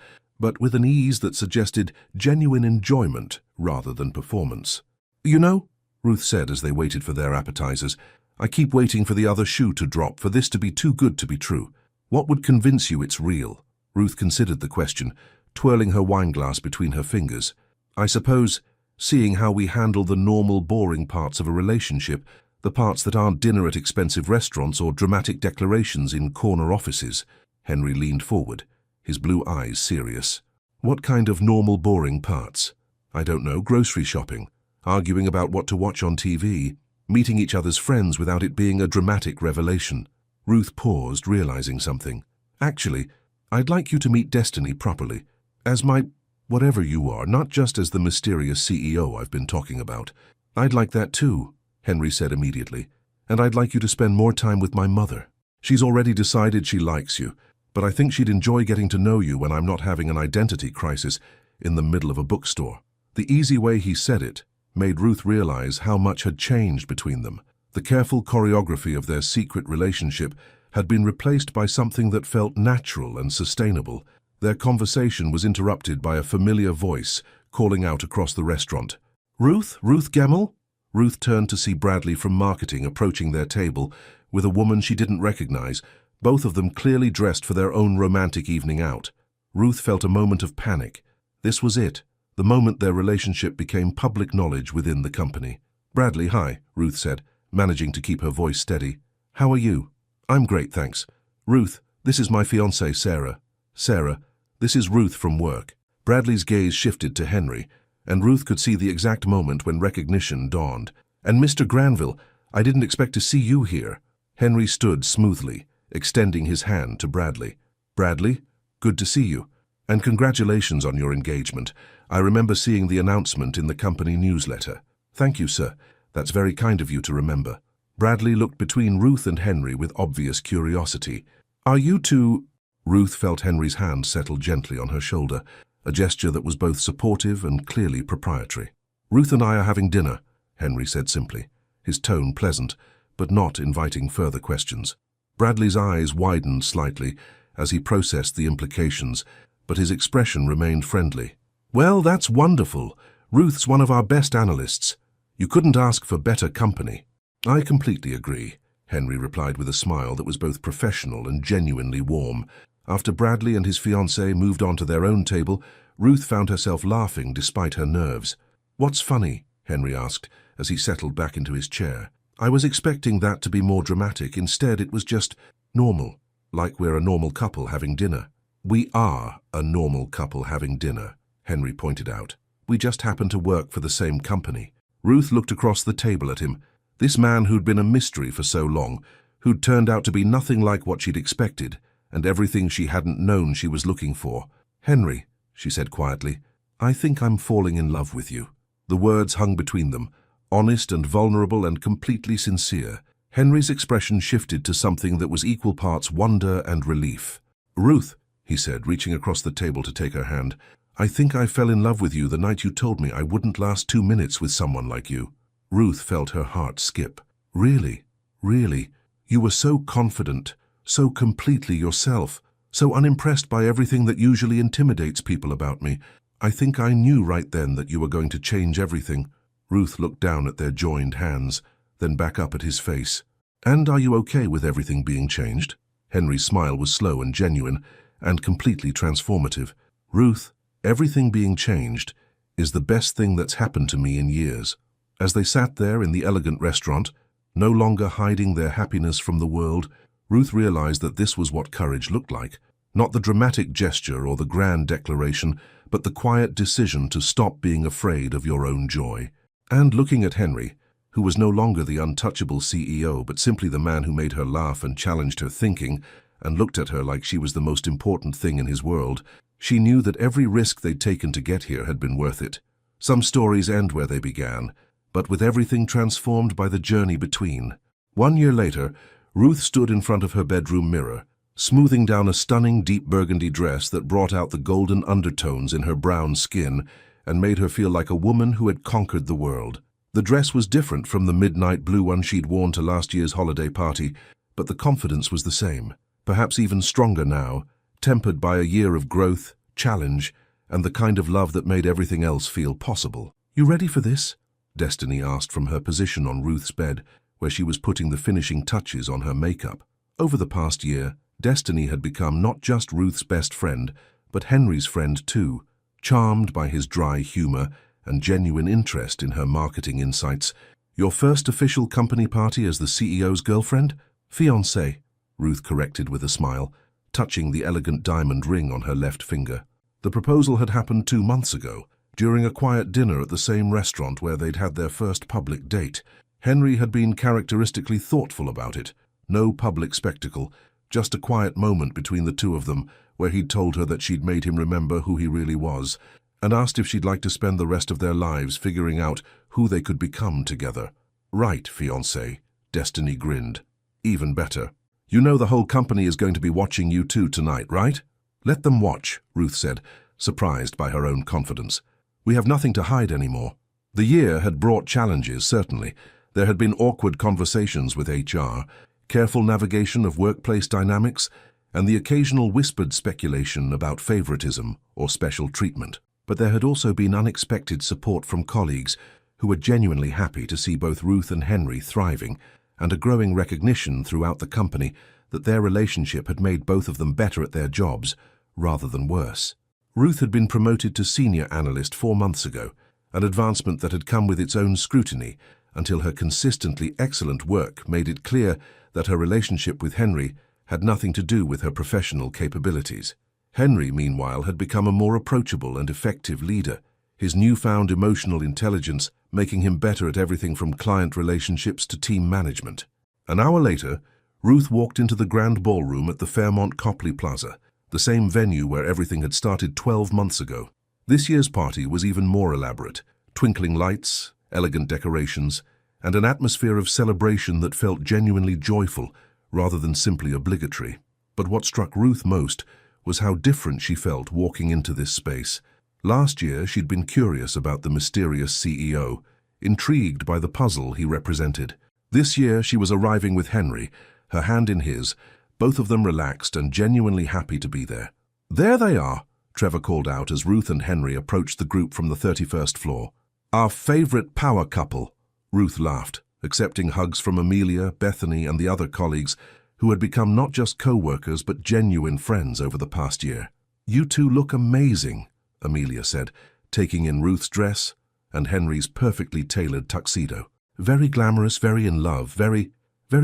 but with an ease that suggested genuine enjoyment rather than performance. "You know," Ruth said as they waited for their appetizers, "I keep waiting for the other shoe to drop, for this to be too good to be true. What would convince you it's real?" Ruth considered the question, twirling her wineglass between her fingers. "I suppose, seeing how we handle the normal, boring parts of a relationship, the parts that aren't dinner at expensive restaurants or dramatic declarations in corner offices." Henry leaned forward, his blue eyes serious. "What kind of normal, boring parts?" "I don't know, grocery shopping, arguing about what to watch on TV, meeting each other's friends without it being a dramatic revelation." Ruth paused, realizing something. "Actually, I'd like you to meet Destiny properly, as my whatever you are, not just as the mysterious CEO I've been talking about." "I'd like that too," Henry said immediately. "And I'd like you to spend more time with my mother. She's already decided she likes you, but I think she'd enjoy getting to know you when I'm not having an identity crisis in the middle of a bookstore." The easy way he said it made Ruth realize how much had changed between them. The careful choreography of their secret relationship had been replaced by something that felt natural and sustainable. Their conversation was interrupted by a familiar voice calling out across the restaurant. "Ruth? Ruth Gemmell?" Ruth turned to see Bradley from marketing approaching their table with a woman she didn't recognize, both of them clearly dressed for their own romantic evening out. Ruth felt a moment of panic. This was it, the moment their relationship became public knowledge within the company. "Bradley, hi," Ruth said, managing to keep her voice steady. "How are you?" "I'm great, thanks." "Ruth, this is my fiancée, Sarah." "Sarah, this is Ruth from work." Bradley's gaze shifted to Henry, and Ruth could see the exact moment when recognition dawned. "And Mr. Granville, I didn't expect to see you here." Henry stood smoothly, extending his hand to Bradley. "Bradley, good to see you. And congratulations on your engagement. I remember seeing the announcement in the company newsletter." "Thank you, sir. That's very kind of you to remember." Bradley looked between Ruth and Henry with obvious curiosity. "Are you two—" Ruth felt Henry's hand settle gently on her shoulder, a gesture that was both supportive and clearly proprietary. "Ruth and I are having dinner," Henry said simply, his tone pleasant, but not inviting further questions. Bradley's eyes widened slightly as he processed the implications, but his expression remained friendly. "Well, that's wonderful. Ruth's one of our best analysts. You couldn't ask for better company." "I completely agree," Henry replied with a smile that was both professional and genuinely warm. After Bradley and his fiancée moved on to their own table, Ruth found herself laughing despite her nerves. "What's funny?" Henry asked as he settled back into his chair. "I was expecting that to be more dramatic. Instead, it was just normal, like we're a normal couple having dinner." "We are a normal couple having dinner," Henry pointed out. "We just happen to work for the same company." Ruth looked across the table at him. This man who'd been a mystery for so long, who'd turned out to be nothing like what she'd expected, and everything she hadn't known she was looking for. "Henry," she said quietly, "I think I'm falling in love with you." The words hung between them, honest and vulnerable and completely sincere. Henry's expression shifted to something that was equal parts wonder and relief. "Ruth," he said, reaching across the table to take her hand, "I think I fell in love with you the night you told me I wouldn't last 2 minutes with someone like you." Ruth felt her heart skip. "Really? Really? You were so confident, so completely yourself, so unimpressed by everything that usually intimidates people about me. I think I knew right then that you were going to change everything." Ruth looked down at their joined hands, then back up at his face. "And are you okay with everything being changed?" Henry's smile was slow and genuine, and completely transformative. "Ruth, everything being changed is the best thing that's happened to me in years." As they sat there in the elegant restaurant, no longer hiding their happiness from the world, Ruth realized that this was what courage looked like. Not the dramatic gesture or the grand declaration, but the quiet decision to stop being afraid of your own joy. And looking at Henry, who was no longer the untouchable CEO, but simply the man who made her laugh and challenged her thinking, and looked at her like she was the most important thing in his world, she knew that every risk they'd taken to get here had been worth it. Some stories end where they began, but with everything transformed by the journey between. 1 year later, Ruth stood in front of her bedroom mirror, smoothing down a stunning deep burgundy dress that brought out the golden undertones in her brown skin and made her feel like a woman who had conquered the world. The dress was different from the midnight blue one she'd worn to last year's holiday party, but the confidence was the same, perhaps even stronger now, tempered by a year of growth, challenge, and the kind of love that made everything else feel possible. "You ready for this?" Destiny asked from her position on Ruth's bed, where she was putting the finishing touches on her makeup. Over the past year, Destiny had become not just Ruth's best friend, but Henry's friend too, charmed by his dry humor and genuine interest in her marketing insights. "Your first official company party as the CEO's girlfriend?" "Fiancée," Ruth corrected with a smile, touching the elegant diamond ring on her left finger. The proposal had happened 2 months ago, during a quiet dinner at the same restaurant where they'd had their first public date. Henry had been characteristically thoughtful about it. No public spectacle, just a quiet moment between the two of them where he'd told her that she'd made him remember who he really was, and asked if she'd like to spend the rest of their lives figuring out who they could become together. "Right, fiancé," Destiny grinned. "Even better. You know the whole company is going to be watching you two tonight, right?" "Let them watch," Ruth said, surprised by her own confidence. "We have nothing to hide anymore." The year had brought challenges, certainly. There had been awkward conversations with HR, careful navigation of workplace dynamics, and the occasional whispered speculation about favoritism or special treatment. But there had also been unexpected support from colleagues who were genuinely happy to see both Ruth and Henry thriving, and a growing recognition throughout the company that their relationship had made both of them better at their jobs, rather than worse. Ruth had been promoted to senior analyst 4 months ago, an advancement that had come with its own scrutiny, until her consistently excellent work made it clear that her relationship with Henry had nothing to do with her professional capabilities. Henry, meanwhile, had become a more approachable and effective leader, his newfound emotional intelligence making him better at everything from client relationships to team management. An hour later, Ruth walked into the grand ballroom at the Fairmont Copley Plaza, the same venue where everything had started 12 months ago. This year's party was even more elaborate, twinkling lights, elegant decorations, and an atmosphere of celebration that felt genuinely joyful rather than simply obligatory. But what struck Ruth most was how different she felt walking into this space. Last year, she'd been curious about the mysterious CEO, intrigued by the puzzle he represented. This year, she was arriving with Henry, her hand in his, both of them relaxed and genuinely happy to be there. "There they are," Trevor called out as Ruth and Henry approached the group from the 31st floor. "Our favorite power couple," Ruth laughed, accepting hugs from Amelia, Bethany, and the other colleagues who had become not just co-workers but genuine friends over the past year. "You two look amazing," Amelia said, taking in Ruth's dress and Henry's perfectly tailored tuxedo. "Very glamorous, very in love, very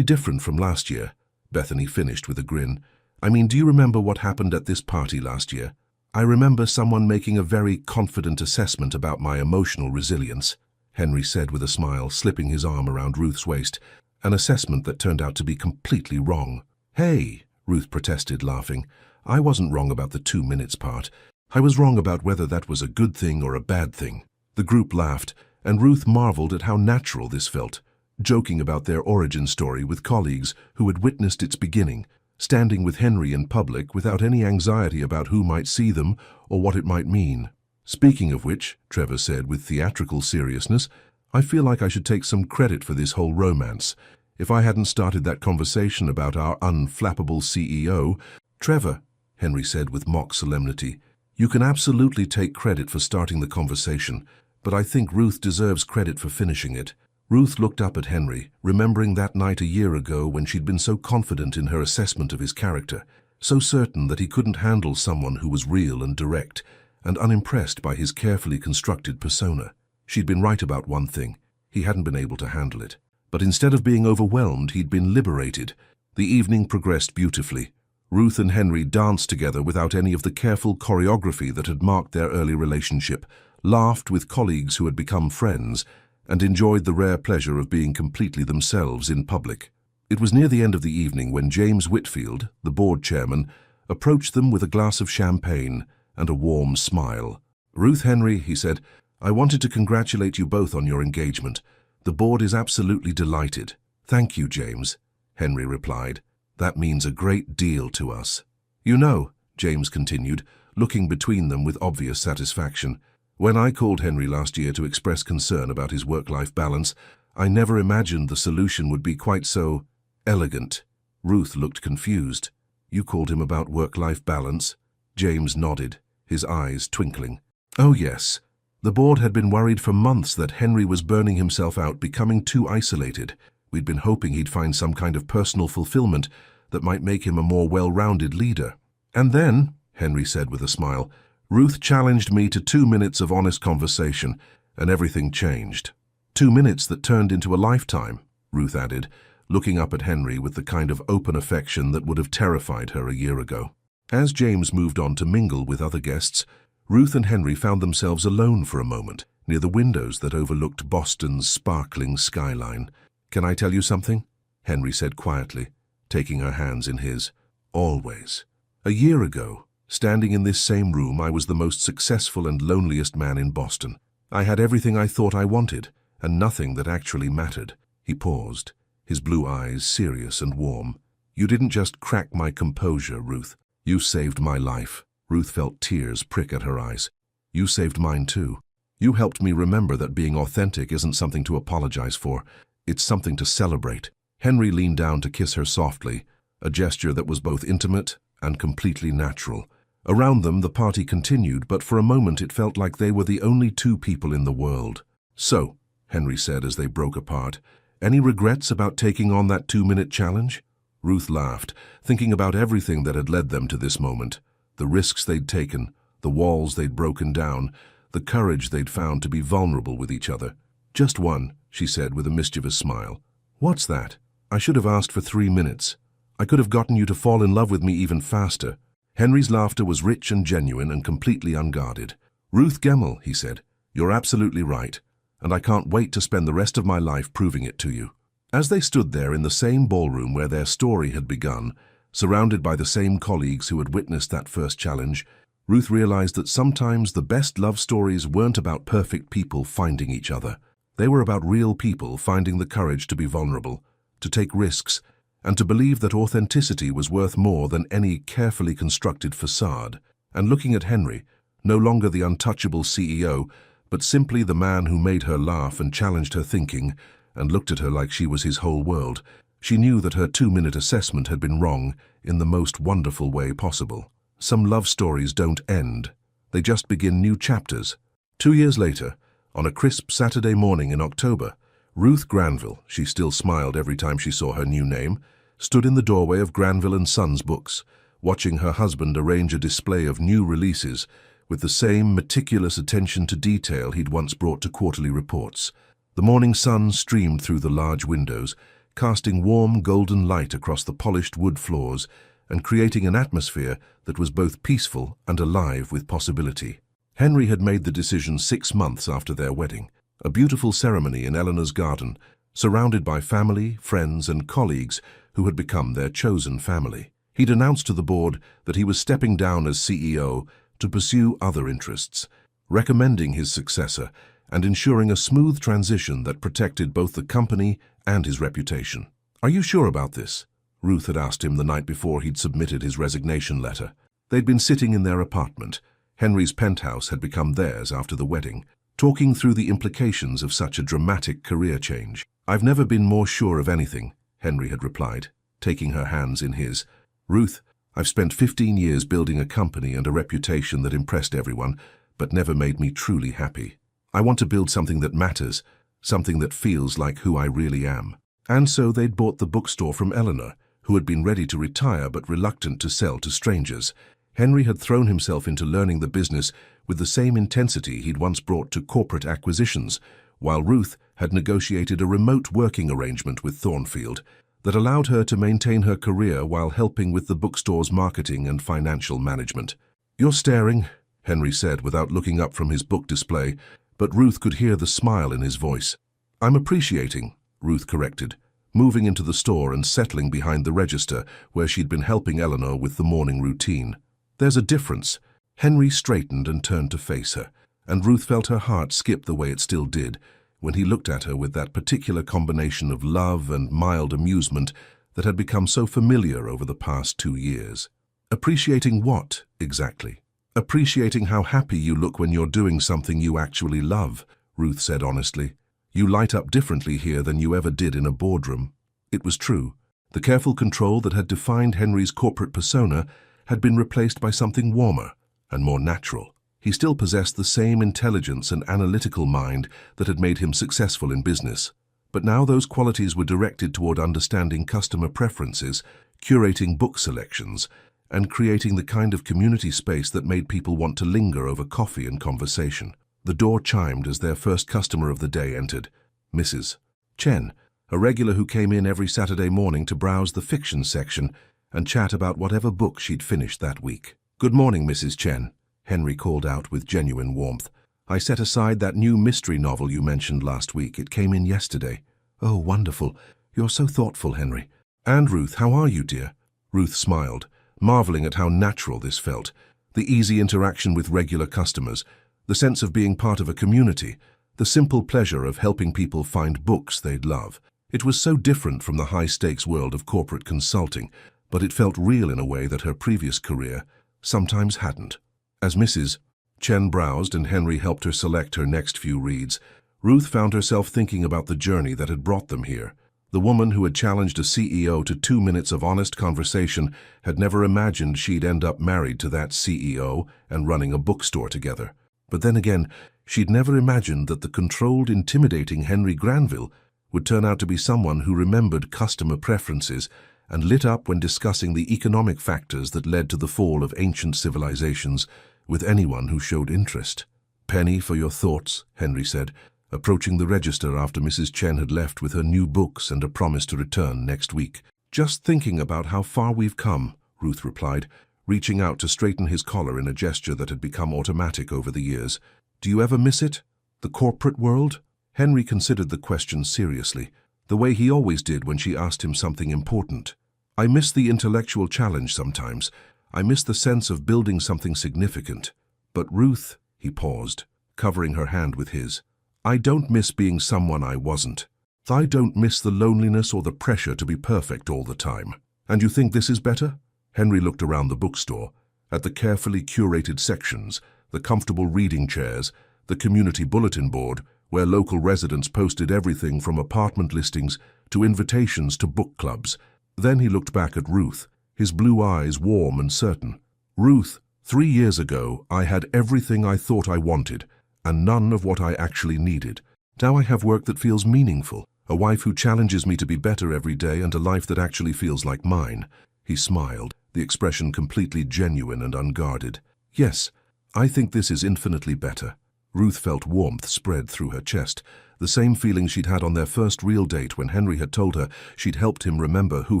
different from last year," Bethany finished with a grin. "I mean, do you remember what happened at this party last year? I remember someone making a very confident assessment about my emotional resilience," Henry said with a smile, slipping his arm around Ruth's waist, an assessment that turned out to be completely wrong. "Hey," Ruth protested, laughing. "I wasn't wrong about the 2 minutes part. I was wrong about whether that was a good thing or a bad thing." The group laughed, and Ruth marveled at how natural this felt, joking about their origin story with colleagues who had witnessed its beginning, standing with Henry in public without any anxiety about who might see them or what it might mean. "Speaking of which," Trevor said with theatrical seriousness, "I feel like I should take some credit for this whole romance. If I hadn't started that conversation about our unflappable CEO..." "Trevor," Henry said with mock solemnity, "you can absolutely take credit for starting the conversation, but I think Ruth deserves credit for finishing it." Ruth looked up at Henry, remembering that night a year ago when she'd been so confident in her assessment of his character, so certain that he couldn't handle someone who was real and direct, and unimpressed by his carefully constructed persona. She'd been right about one thing: he hadn't been able to handle it. But instead of being overwhelmed, he'd been liberated. The evening progressed beautifully. Ruth and Henry danced together without any of the careful choreography that had marked their early relationship, laughed with colleagues who had become friends, and enjoyed the rare pleasure of being completely themselves in public. It was near the end of the evening when James Whitfield, the board chairman, approached them with a glass of champagne and a warm smile. "Ruth, Henry," he said, "I wanted to congratulate you both on your engagement. The board is absolutely delighted." "Thank you, James," Henry replied. That means a great deal to us. You know, James continued, looking between them with obvious satisfaction, when I called Henry last year to express concern about his work-life balance, I never imagined the solution would be quite so elegant. Ruth looked confused. You called him about work-life balance? James nodded, his eyes twinkling. Oh yes. The board had been worried for months that Henry was burning himself out, becoming too isolated. We'd been hoping he'd find some kind of personal fulfillment that might make him a more well-rounded leader. And then, Henry said with a smile, Ruth challenged me to 2 minutes of honest conversation, and everything changed. 2 minutes that turned into a lifetime, Ruth added, looking up at Henry with the kind of open affection that would have terrified her a year ago. As James moved on to mingle with other guests, Ruth and Henry found themselves alone for a moment, near the windows that overlooked Boston's sparkling skyline. Can I tell you something? Henry said quietly, taking her hands in his. Always. A year ago, standing in this same room, I was the most successful and loneliest man in Boston. I had everything I thought I wanted, and nothing that actually mattered. He paused, his blue eyes serious and warm. You didn't just crack my composure, Ruth. You saved my life. Ruth felt tears prick at her eyes. You saved mine too. You helped me remember that being authentic isn't something to apologize for. It's something to celebrate. Henry leaned down to kiss her softly, a gesture that was both intimate and completely natural. Around them, the party continued, but for a moment it felt like they were the only two people in the world. So, Henry said as they broke apart, any regrets about taking on that 2-minute challenge? Ruth laughed, thinking about everything that had led them to this moment. The risks they'd taken, the walls they'd broken down, the courage they'd found to be vulnerable with each other. Just one, she said with a mischievous smile. What's that? I should have asked for 3 minutes. I could have gotten you to fall in love with me even faster. Henry's laughter was rich and genuine and completely unguarded. Ruth Gemmell, he said, you're absolutely right, and I can't wait to spend the rest of my life proving it to you. As they stood there in the same ballroom where their story had begun, surrounded by the same colleagues who had witnessed that first challenge, Ruth realized that sometimes the best love stories weren't about perfect people finding each other. They were about real people finding the courage to be vulnerable, to take risks, and to believe that authenticity was worth more than any carefully constructed facade. And looking at Henry, no longer the untouchable CEO, but simply the man who made her laugh and challenged her thinking, and looked at her like she was his whole world, she knew that her 2-minute assessment had been wrong in the most wonderful way possible. Some love stories don't end. They just begin new chapters. 2 years later, on a crisp Saturday morning in October, Ruth Granville, she still smiled every time she saw her new name, stood in the doorway of Granville & Sons Books, watching her husband arrange a display of new releases with the same meticulous attention to detail he'd once brought to quarterly reports. The morning sun streamed through the large windows, casting warm golden light across the polished wood floors and creating an atmosphere that was both peaceful and alive with possibility. Henry had made the decision 6 months after their wedding, a beautiful ceremony in Eleanor's garden, surrounded by family, friends, and colleagues who had become their chosen family. He'd announced to the board that he was stepping down as CEO to pursue other interests, recommending his successor and ensuring a smooth transition that protected both the company and his reputation. Are you sure about this? Ruth had asked him the night before he'd submitted his resignation letter. They'd been sitting in their apartment. Henry's penthouse had become theirs after the wedding, talking through the implications of such a dramatic career change. I've never been more sure of anything, Henry had replied, taking her hands in his. Ruth, I've spent 15 years building a company and a reputation that impressed everyone, but never made me truly happy. I want to build something that matters, something that feels like who I really am. And so they'd bought the bookstore from Eleanor, who had been ready to retire but reluctant to sell to strangers. Henry had thrown himself into learning the business with the same intensity he'd once brought to corporate acquisitions, while Ruth had negotiated a remote working arrangement with Thornfield that allowed her to maintain her career while helping with the bookstore's marketing and financial management. You're staring, Henry said without looking up from his book display, but Ruth could hear the smile in his voice. I'm appreciating, Ruth corrected, moving into the store and settling behind the register where she'd been helping Eleanor with the morning routine. There's a difference. Henry straightened and turned to face her, and Ruth felt her heart skip the way it still did when he looked at her with that particular combination of love and mild amusement that had become so familiar over the past 2 years. Appreciating what, exactly? Appreciating how happy you look when you're doing something you actually love, Ruth said honestly. You light up differently here than you ever did in a boardroom. It was true. The careful control that had defined Henry's corporate persona had been replaced by something warmer and more natural. He still possessed the same intelligence and analytical mind that had made him successful in business. But now those qualities were directed toward understanding customer preferences, curating book selections, and creating the kind of community space that made people want to linger over coffee and conversation. The door chimed as their first customer of the day entered, Mrs. Chen, a regular who came in every Saturday morning to browse the fiction section and chat about whatever book she'd finished that week. "Good morning, Mrs. Chen," Henry called out with genuine warmth. "I set aside that new mystery novel you mentioned last week. It came in yesterday." "Oh, wonderful. You're so thoughtful, Henry." "And Ruth, how are you, dear?" Ruth smiled, marveling at how natural this felt. The easy interaction with regular customers, the sense of being part of a community, the simple pleasure of helping people find books they'd love. It was so different from the high-stakes world of corporate consulting, but it felt real in a way that her previous career sometimes hadn't. As Mrs. Chen browsed and Henry helped her select her next few reads, Ruth found herself thinking about the journey that had brought them here. The woman who had challenged a CEO to 2 minutes of honest conversation had never imagined she'd end up married to that CEO and running a bookstore together. But then again, she'd never imagined that the controlled, intimidating Henry Granville would turn out to be someone who remembered customer preferences and lit up when discussing the economic factors that led to the fall of ancient civilizations with anyone who showed interest. "Penny for your thoughts," Henry said, approaching the register after Mrs. Chen had left with her new books and a promise to return next week. "Just thinking about how far we've come," Ruth replied, reaching out to straighten his collar in a gesture that had become automatic over the years. "Do you ever miss it? The corporate world?" Henry considered the question seriously, the way he always did when she asked him something important. "I miss the intellectual challenge sometimes. I miss the sense of building something significant. But Ruth," he paused, covering her hand with his, "I don't miss being someone I wasn't. I don't miss the loneliness or the pressure to be perfect all the time." "And you think this is better?" Henry looked around the bookstore, at the carefully curated sections, the comfortable reading chairs, the community bulletin board, where local residents posted everything from apartment listings to invitations to book clubs. Then he looked back at Ruth, his blue eyes warm and certain. "Ruth, 3 years ago, I had everything I thought I wanted, and none of what I actually needed. Now I have work that feels meaningful, a wife who challenges me to be better every day, and a life that actually feels like mine." He smiled, the expression completely genuine and unguarded. "Yes, I think this is infinitely better." Ruth felt warmth spread through her chest, the same feeling she'd had on their first real date when Henry had told her she'd helped him remember who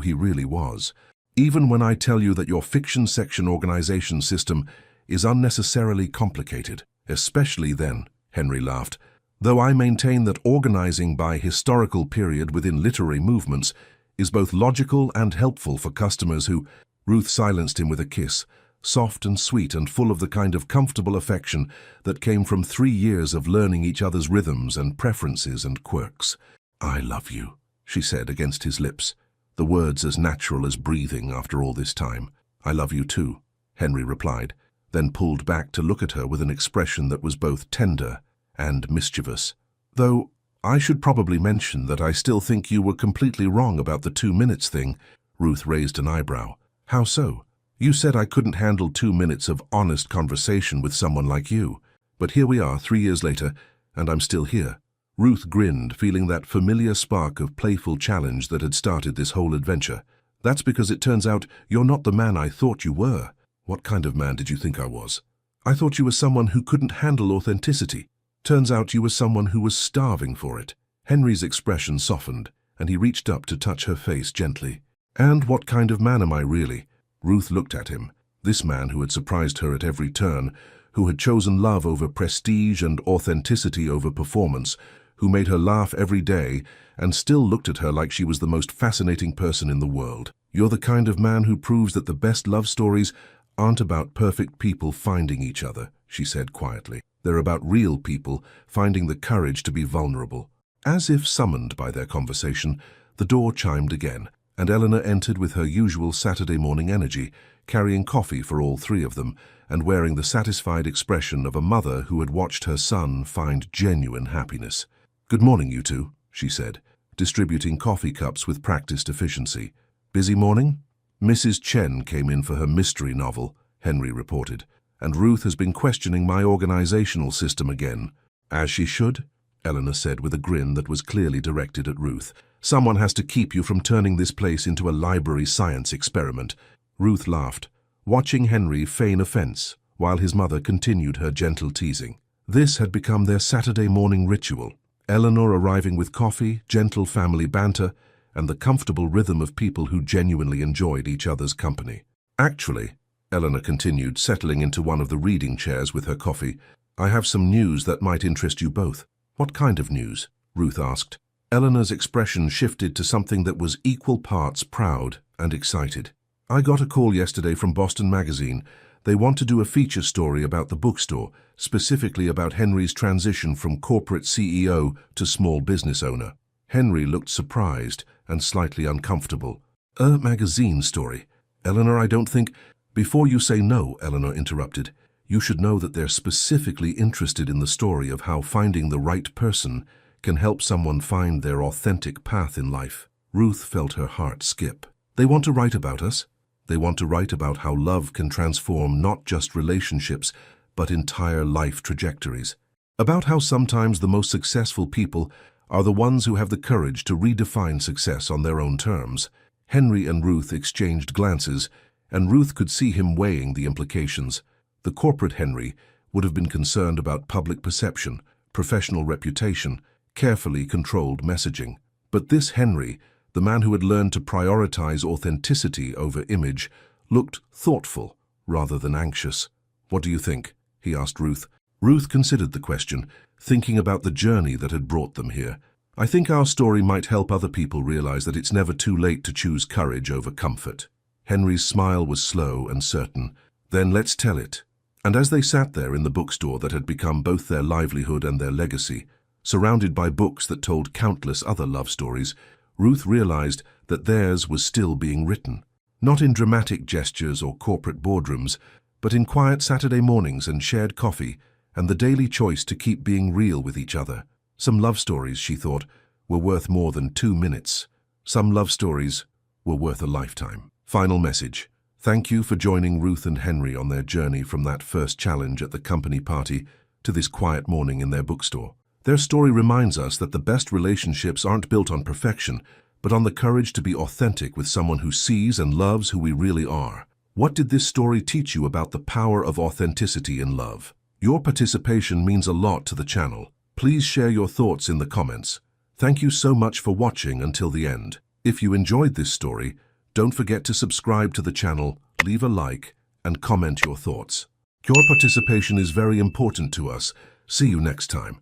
he really was. "Even when I tell you that your fiction section organization system is unnecessarily complicated, especially then," Henry laughed, "though I maintain that organizing by historical period within literary movements is both logical and helpful for customers who—" Ruth silenced him with a kiss, soft and sweet and full of the kind of comfortable affection that came from 3 years of learning each other's rhythms and preferences and quirks. "I love you," she said against his lips, the words as natural as breathing after all this time. "I love you too," Henry replied, then pulled back to look at her with an expression that was both tender and mischievous. "Though I should probably mention that I still think you were completely wrong about the 2 minutes thing." Ruth raised an eyebrow. "How so?" "You said I couldn't handle 2 minutes of honest conversation with someone like you. But here we are 3 years later, and I'm still here." Ruth grinned, feeling that familiar spark of playful challenge that had started this whole adventure. "That's because it turns out you're not the man I thought you were." "What kind of man did you think I was?" "I thought you were someone who couldn't handle authenticity. Turns out you were someone who was starving for it." Henry's expression softened, and he reached up to touch her face gently. "And what kind of man am I really?" Ruth looked at him, this man who had surprised her at every turn, who had chosen love over prestige and authenticity over performance, who made her laugh every day and still looked at her like she was the most fascinating person in the world. "You're the kind of man who proves that the best love stories aren't about perfect people finding each other," she said quietly. "They're about real people finding the courage to be vulnerable." As if summoned by their conversation, the door chimed again, and Eleanor entered with her usual Saturday morning energy, carrying coffee for all three of them, and wearing the satisfied expression of a mother who had watched her son find genuine happiness. "Good morning, you two," she said, distributing coffee cups with practiced efficiency. "Busy morning?" "Mrs. Chen came in for her mystery novel," Henry reported, "and Ruth has been questioning my organizational system again." "As she should," Eleanor said with a grin that was clearly directed at Ruth. "Someone has to keep you from turning this place into a library science experiment." Ruth laughed, watching Henry feign offense, while his mother continued her gentle teasing. This had become their Saturday morning ritual, Eleanor arriving with coffee, gentle family banter, and the comfortable rhythm of people who genuinely enjoyed each other's company. "Actually," Eleanor continued, settling into one of the reading chairs with her coffee, "I have some news that might interest you both." "What kind of news?" Ruth asked. Eleanor's expression shifted to something that was equal parts proud and excited. "I got a call yesterday from Boston Magazine. They want to do a feature story about the bookstore, specifically about Henry's transition from corporate CEO to small business owner." Henry looked surprised and slightly uncomfortable. "A magazine story? Eleanor, I don't think—" "Before you say no," Eleanor interrupted, "you should know that they're specifically interested in the story of how finding the right person can help someone find their authentic path in life." Ruth felt her heart skip. "They want to write about us? They want to write about how love can transform not just relationships, but entire life trajectories. About how sometimes the most successful people are the ones who have the courage to redefine success on their own terms." Henry and Ruth exchanged glances, and Ruth could see him weighing the implications. The corporate Henry would have been concerned about public perception, professional reputation, carefully controlled messaging. But this Henry, the man who had learned to prioritize authenticity over image, looked thoughtful rather than anxious. "What do you think?" he asked Ruth. Ruth considered the question, thinking about the journey that had brought them here. "I think our story might help other people realize that it's never too late to choose courage over comfort." Henry's smile was slow and certain. "Then let's tell it." And as they sat there in the bookstore that had become both their livelihood and their legacy, surrounded by books that told countless other love stories, Ruth realized that theirs was still being written. Not in dramatic gestures or corporate boardrooms, but in quiet Saturday mornings and shared coffee, and the daily choice to keep being real with each other. Some love stories, she thought, were worth more than 2 minutes. Some love stories were worth a lifetime. Final message. Thank you for joining Ruth and Henry on their journey from that first challenge at the company party to this quiet morning in their bookstore. Their story reminds us that the best relationships aren't built on perfection, but on the courage to be authentic with someone who sees and loves who we really are. What did this story teach you about the power of authenticity in love? Your participation means a lot to the channel. Please share your thoughts in the comments. Thank you so much for watching until the end. If you enjoyed this story, don't forget to subscribe to the channel, leave a like, and comment your thoughts. Your participation is very important to us. See you next time.